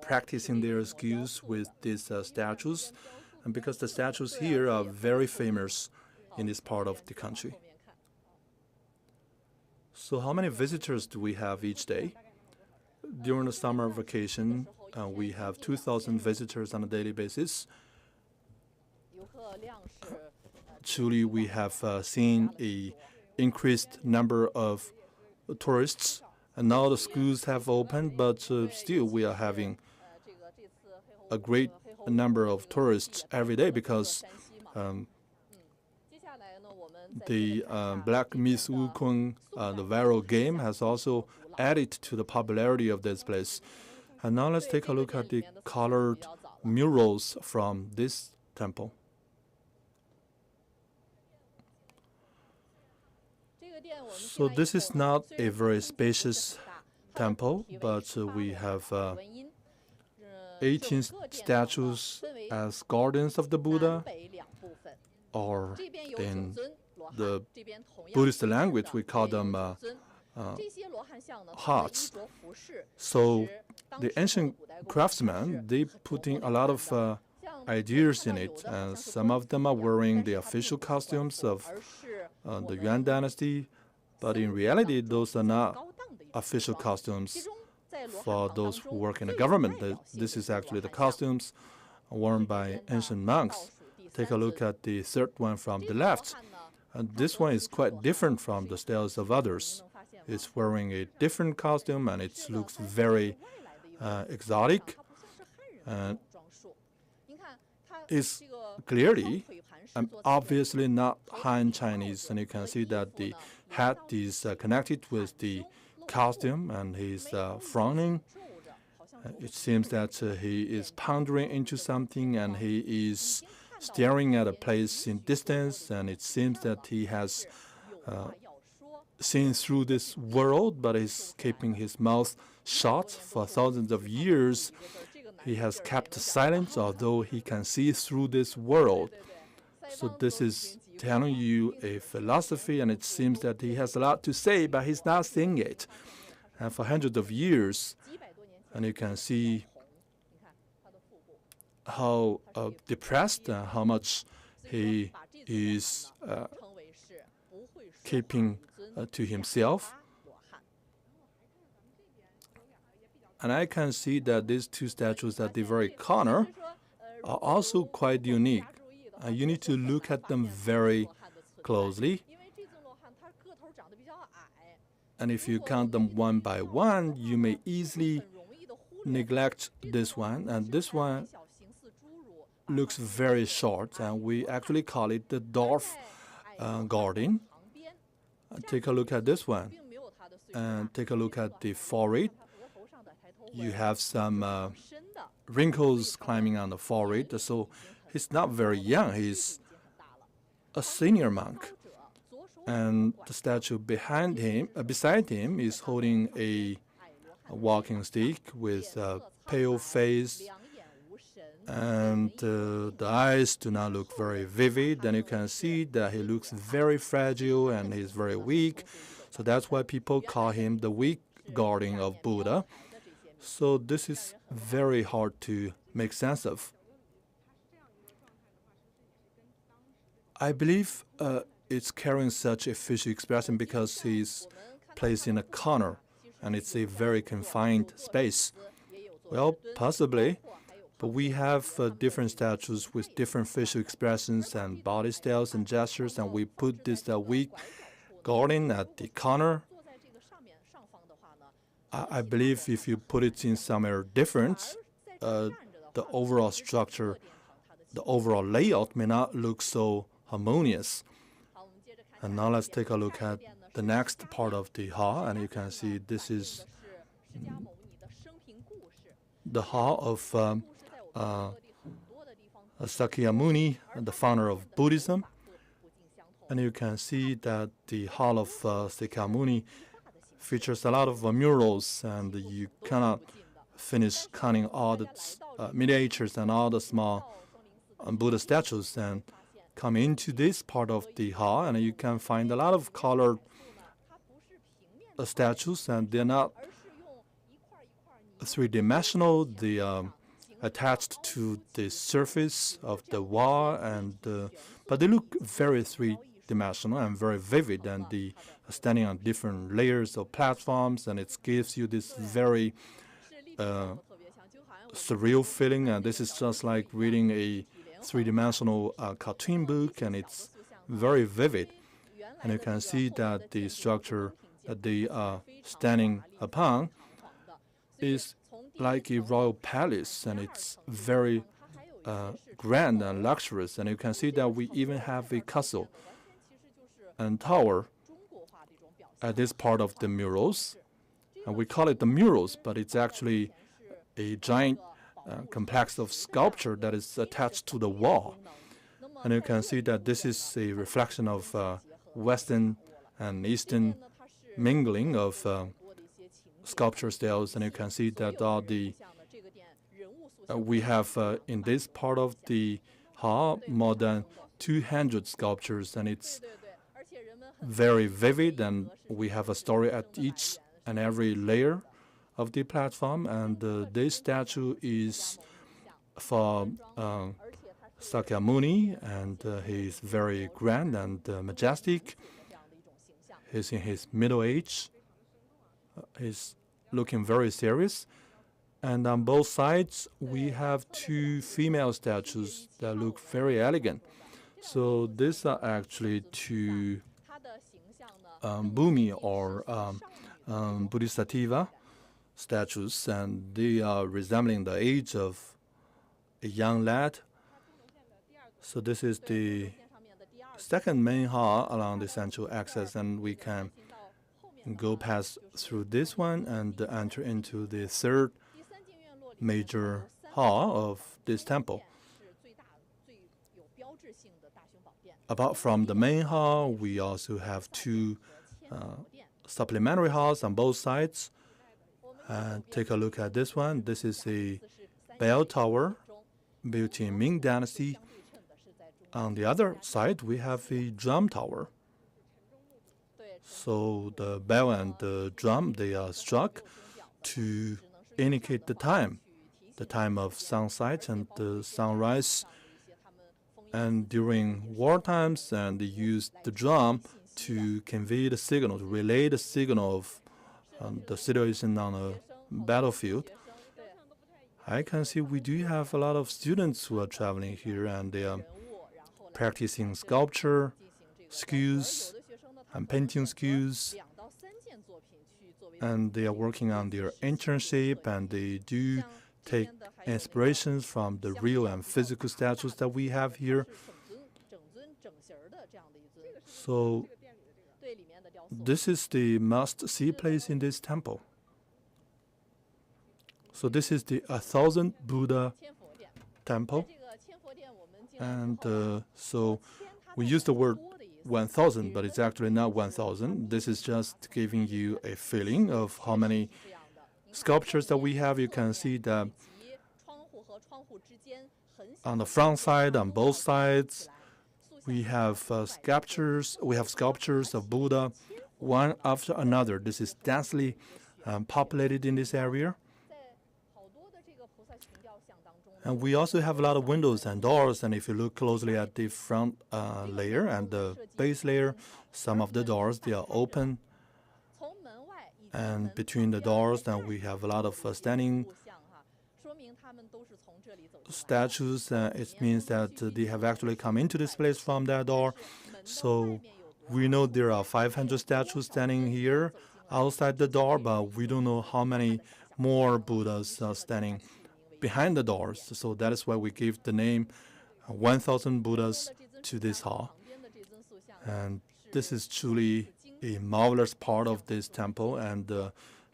practicing their skills with these statues, and because the statues here are very famous in this part of the country. So how many visitors do we have each day? During the summer vacation, we have 2,000 visitors on a daily basis. Truly, we have seen an increased number of tourists, and now the schools have opened, but still we are having a great number of tourists every day, because the Black Miss Wukong, the viral game, has also added to the popularity of this place. And now let's take a look at the colored murals from this temple. So this is not a very spacious temple, but we have 18 statues as guardians of the Buddha, or in the Buddhist language, we call them hearts. So the ancient craftsmen, they put in a lot of ideas in it, and some of them are wearing the official costumes of the Yuan dynasty, but in reality, those are not official costumes for those who work in the government. This is actually the costumes worn by ancient monks. Take a look at the third one from the left. And this one is quite different from the styles of others. It's wearing a different costume, and it looks very exotic. And it's clearly and obviously not Han Chinese, and you can see that the hat is connected with the costume, and he's frowning. It seems that he is pondering into something, and he is staring at a place in distance, and it seems that he has seen through this world, but is keeping his mouth shut. For thousands of years, he has kept silence, although he can see through this world. So this is telling you a philosophy, and it seems that he has a lot to say, but he's not saying it. And for hundreds of years, and you can see how depressed and how much he is keeping to himself. And I can see that these two statues at the very corner are also quite unique. You need to look at them very closely. And if you count them one by one, you may easily neglect this one. And this one looks very short, and we actually call it the dwarf guardian. Take a look at this one, and take a look at the forehead. You have some wrinkles climbing on the forehead, so he's not very young. He's a senior monk. And the statue beside him is holding a walking stick with a pale face, and the eyes do not look very vivid. And you can see that he looks very fragile and he's very weak. So that's why people call him the weak guardian of Buddha. So this is very hard to make sense of. I believe it's carrying such a facial expression because he's placed in a corner and it's a very confined space. Well, possibly, but we have different statues with different facial expressions and body styles and gestures, and we put this weak guardian at the corner. I believe if you put it in somewhere different, the overall structure, the overall layout may not look so harmonious. And now let's take a look at the next part of the hall, and you can see this is the hall of Sakyamuni, the founder of Buddhism. And you can see that the hall of Sakyamuni features a lot of murals, and you cannot finish counting all the miniatures and all the small Buddha statues. And come into this part of the hall, and you can find a lot of colored statues, and they're not three-dimensional. They are attached to the surface of the wall, and but they look very three-dimensional and very vivid, and they are standing on different layers of platforms, and it gives you this very surreal feeling. And this is just like reading a three-dimensional cartoon book, and it's very vivid. And you can see that the structure that they are standing upon is like a royal palace, and it's very grand and luxurious. And you can see that we even have a castle and tower at this part of the murals. And we call it the murals, but it's actually a giant complex of sculpture that is attached to the wall. And you can see that this is a reflection of Western and Eastern mingling of sculpture styles. And you can see that all the we have in this part of the hall more than 200 sculptures, and it's very vivid, and we have a story at each and every layer of the platform. And this statue is for Sakyamuni, and he's very grand and majestic. He's in his middle age. He's looking very serious. And on both sides, we have two female statues that look very elegant. So these are actually two Bhumi or Bodhisattva statues, and they are resembling the age of a young lad. So this is the second main hall along the central axis, and we can go past through this one and enter into the third major hall of this temple. Apart from the main hall, we also have two supplementary halls on both sides. Take a look at this one. This is a bell tower built in Ming Dynasty. On the other side, we have a drum tower. So the bell and the drum, they are struck to indicate the time of sunset and the sunrise. And during war times, and they use the drum to convey the signal, to relay the signal of the situation on a battlefield. I can see we do have a lot of students who are traveling here, and they are practicing sculpture skills and painting skills. And they are working on their internship, and they do take inspirations from the real and physical statues that we have here. So This is the must-see place in this temple. So this is the 1,000 Buddha temple. And so we use the word 1,000, but it's actually not 1,000. This is just giving you a feeling of how many sculptures that we have. You can see that on the front side, on both sides, we have sculptures. We have sculptures of Buddha, one after another. This is densely populated in this area. And we also have a lot of windows and doors, and if you look closely at the front layer and the base layer, some of the doors, they are open. And between the doors, then we have a lot of standing statues. It means that they have actually come into this place from that door. So we know there are 500 statues standing here outside the door, but we don't know how many more Buddhas are standing behind the doors. So that is why we give the name 1,000 Buddhas to this hall. And this is truly a marvelous part of this temple. And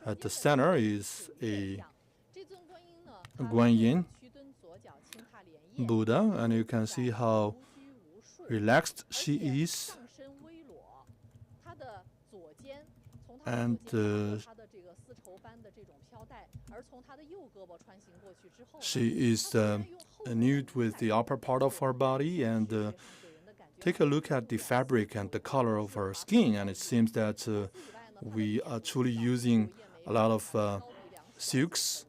at the center is a Guanyin Buddha, and you can see how relaxed she is. And she is nude with the upper part of her body, and take a look at the fabric and the color of her skin, and it seems that we are truly using a lot of silks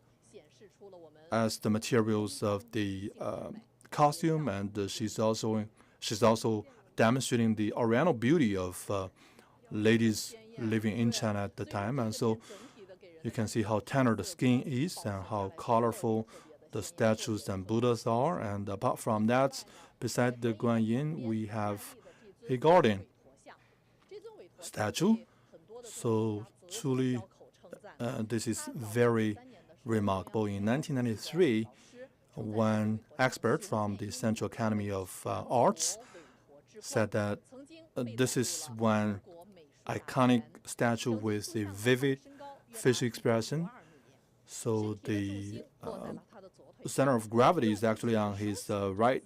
as the materials of the costume, and she's also demonstrating the oriental beauty of ladies living in China at the time. And so you can see how tender the skin is and how colorful the statues and Buddhas are. And apart from that, beside the Guanyin, we have a garden statue. So truly, this is very remarkable. In 1993, one expert from the Central Academy of Arts said that this is one iconic statue with a vivid facial expression. So the center of gravity is actually on his right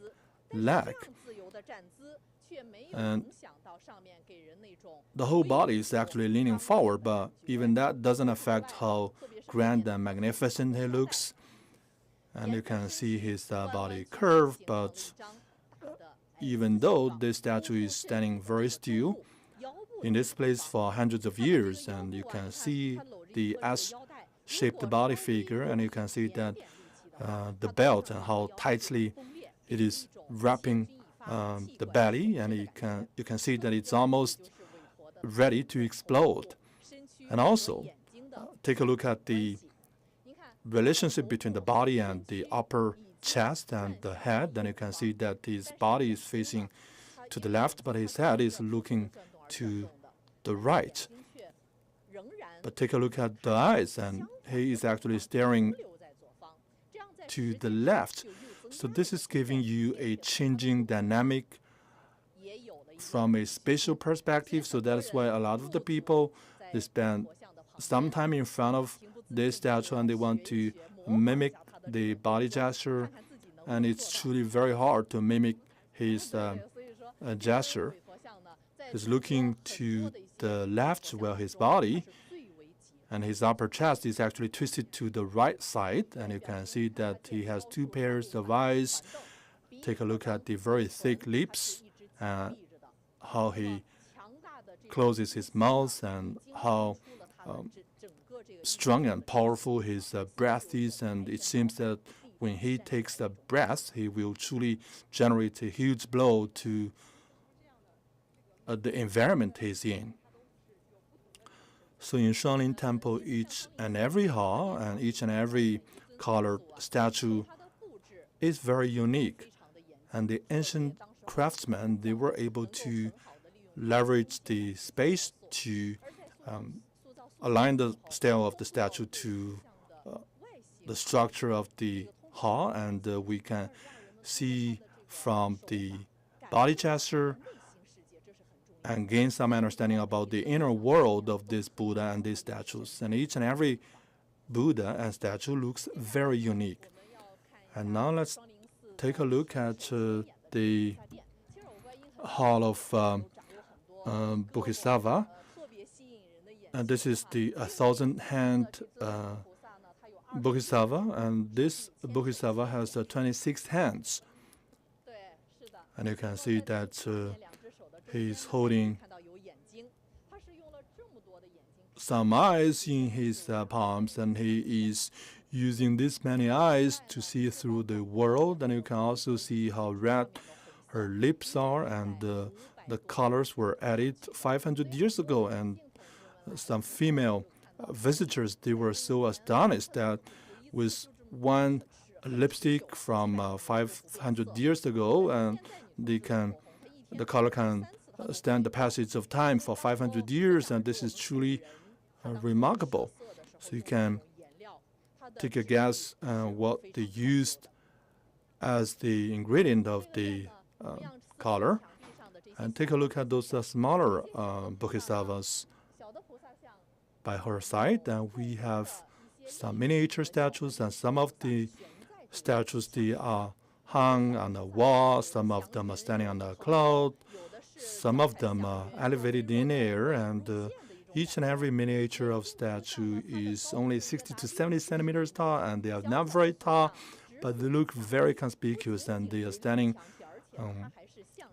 leg. And the whole body is actually leaning forward, but even that doesn't affect how grand and magnificent he looks. And you can see his body curve, but even though this statue is standing very still in this place for hundreds of years, and you can see the S-shaped body figure, and you can see that the belt and how tightly it is wrapping the belly, and you can see that it's almost ready to explode. And also, take a look at the relationship between the body and the upper chest and the head. Then you can see that his body is facing to the left, but his head is looking to the right. But take a look at the eyes, and he is actually staring to the left. So this is giving you a changing dynamic from a spatial perspective. So that is why a lot of the people, they spend some time in front of this statue and they want to mimic the body gesture, and it's truly very hard to mimic his gesture. He's looking to the left, while his body and his upper chest is actually twisted to the right side, and you can see that he has two pairs of eyes. Take a look at the very thick lips and how he closes his mouth, and how strong and powerful his breath is. And it seems that when he takes the breath, he will truly generate a huge blow to the environment he's in. So in Shanlin Temple, each and every hall and each and every colored statue is very unique. And the ancient craftsmen, they were able to leverage the space to align the style of the statue to the structure of the hall. And we can see from the body gesture and gain some understanding about the inner world of this Buddha and these statues. And each and every Buddha and statue looks very unique. And now let's take a look at the Hall of Bodhisattva. And this is the 1,000-hand Bodhisattva, and this Bodhisattva has 26 hands. And you can see that he's holding some eyes in his palms, and he is using this many eyes to see through the world. And you can also see how red her lips are, and the colors were added 500 years ago. And some female visitors, they were so astonished that with one lipstick from 500 years ago, and the color can stand the passage of time for 500 years, and this is truly remarkable. So you can take a guess what they used as the ingredient of the color, and take a look at those smaller bodhisattvas by her side. And we have some miniature statues, and some of the statues, they are hung on the wall, some of them are standing on the cloud, some of them are elevated in air, and each and every miniature of statue is only 60 to 70 centimeters tall, and they are not very tall, but they look very conspicuous, and they are standing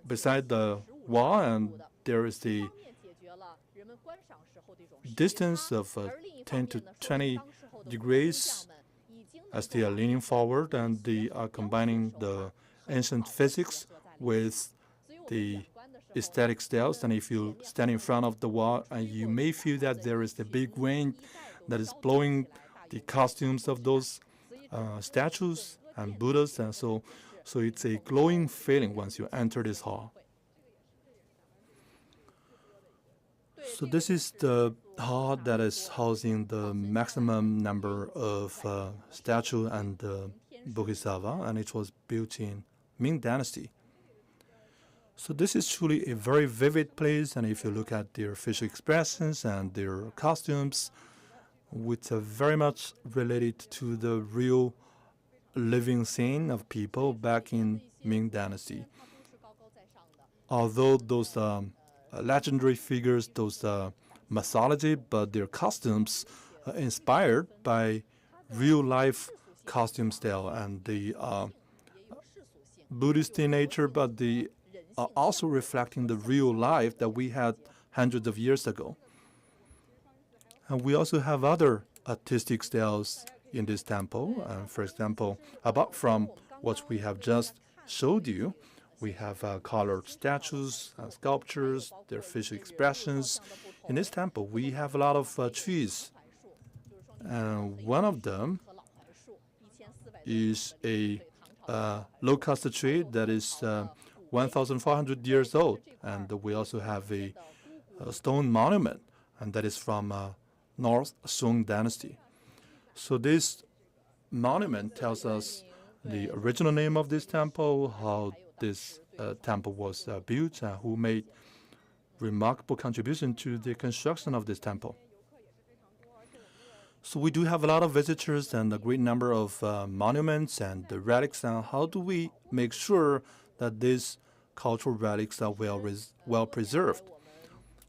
beside the wall, and there is the distance of 10 to 20 degrees as they are leaning forward, and they are combining the ancient physics with the aesthetic styles. And if you stand in front of the wall, and you may feel that there is a big wind that is blowing the costumes of those statues and Buddhas, and so it's a glowing feeling once you enter this hall. So this is the hall that is housing the maximum number of statue and bodhisattva, and it was built in Ming Dynasty. So this is truly a very vivid place, and if you look at their facial expressions and their costumes, which are very much related to the real living scene of people back in Ming Dynasty. Although those legendary figures, those mythology, but their costumes are inspired by real-life costume style and the Buddhist in nature, but they are also reflecting the real life that we had hundreds of years ago. And we also have other artistic styles in this temple. For example, apart from what we have just showed you, we have colored statues, sculptures, their facial expressions. In this temple, we have a lot of trees. One of them is a locust tree that is 1,400 years old. And we also have a stone monument, and that is from North Song Dynasty. So this monument tells us the original name of this temple, how this temple was built, and who made remarkable contribution to the construction of this temple. So we do have a lot of visitors and a great number of monuments and the relics. And how do we make sure that these cultural relics are well preserved?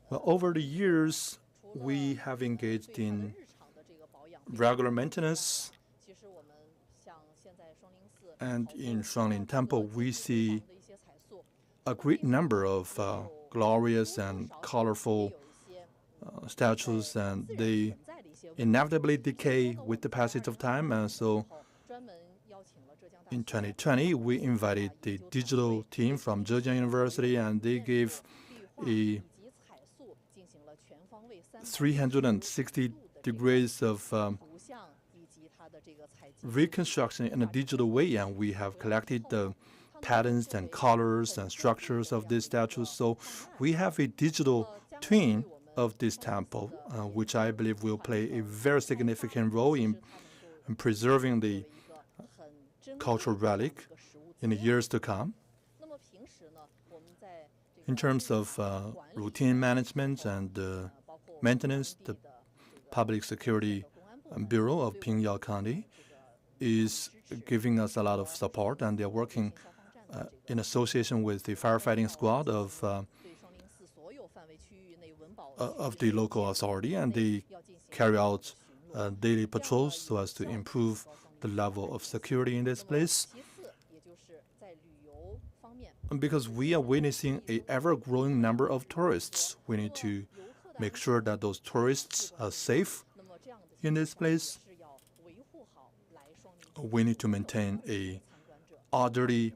Well, over the years, we have engaged in regular maintenance. And in Shanlin Temple, we see a great number of glorious and colorful statues, and they inevitably decay with the passage of time. And so in 2020, we invited the digital team from Zhejiang University, and they gave a 360 degrees of reconstruction in a digital way, and we have collected the patterns and colors and structures of these statues. So we have a digital twin of this temple, which I believe will play a very significant role in preserving the cultural relic in the years to come. In terms of routine management and maintenance, the Public Security Bureau of Pingyao County is giving us a lot of support, and they're working in association with the firefighting squad of the local authority, and they carry out daily patrols so as to improve the level of security in this place. And because we are witnessing an ever-growing number of tourists, we need to make sure that those tourists are safe in this place. We need to maintain a orderly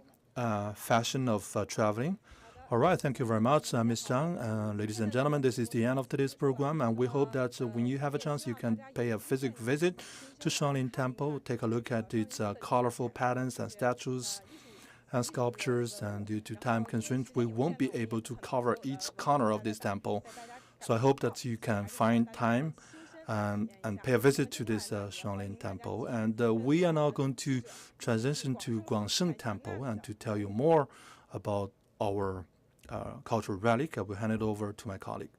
fashion of traveling. All right, thank you very much, Ms. Zhang. Ladies and gentlemen, this is the end of today's program, and we hope that when you have a chance, you can pay a physical visit to Shanxi Temple, take a look at its colorful patterns and statues and sculptures, and due to time constraints, we won't be able to cover each corner of this temple. So I hope that you can find time and pay a visit to this Shanxi Temple. And we are now going to transition to Guangsheng Temple, and to tell you more about our cultural relic, I will hand it over to my colleague.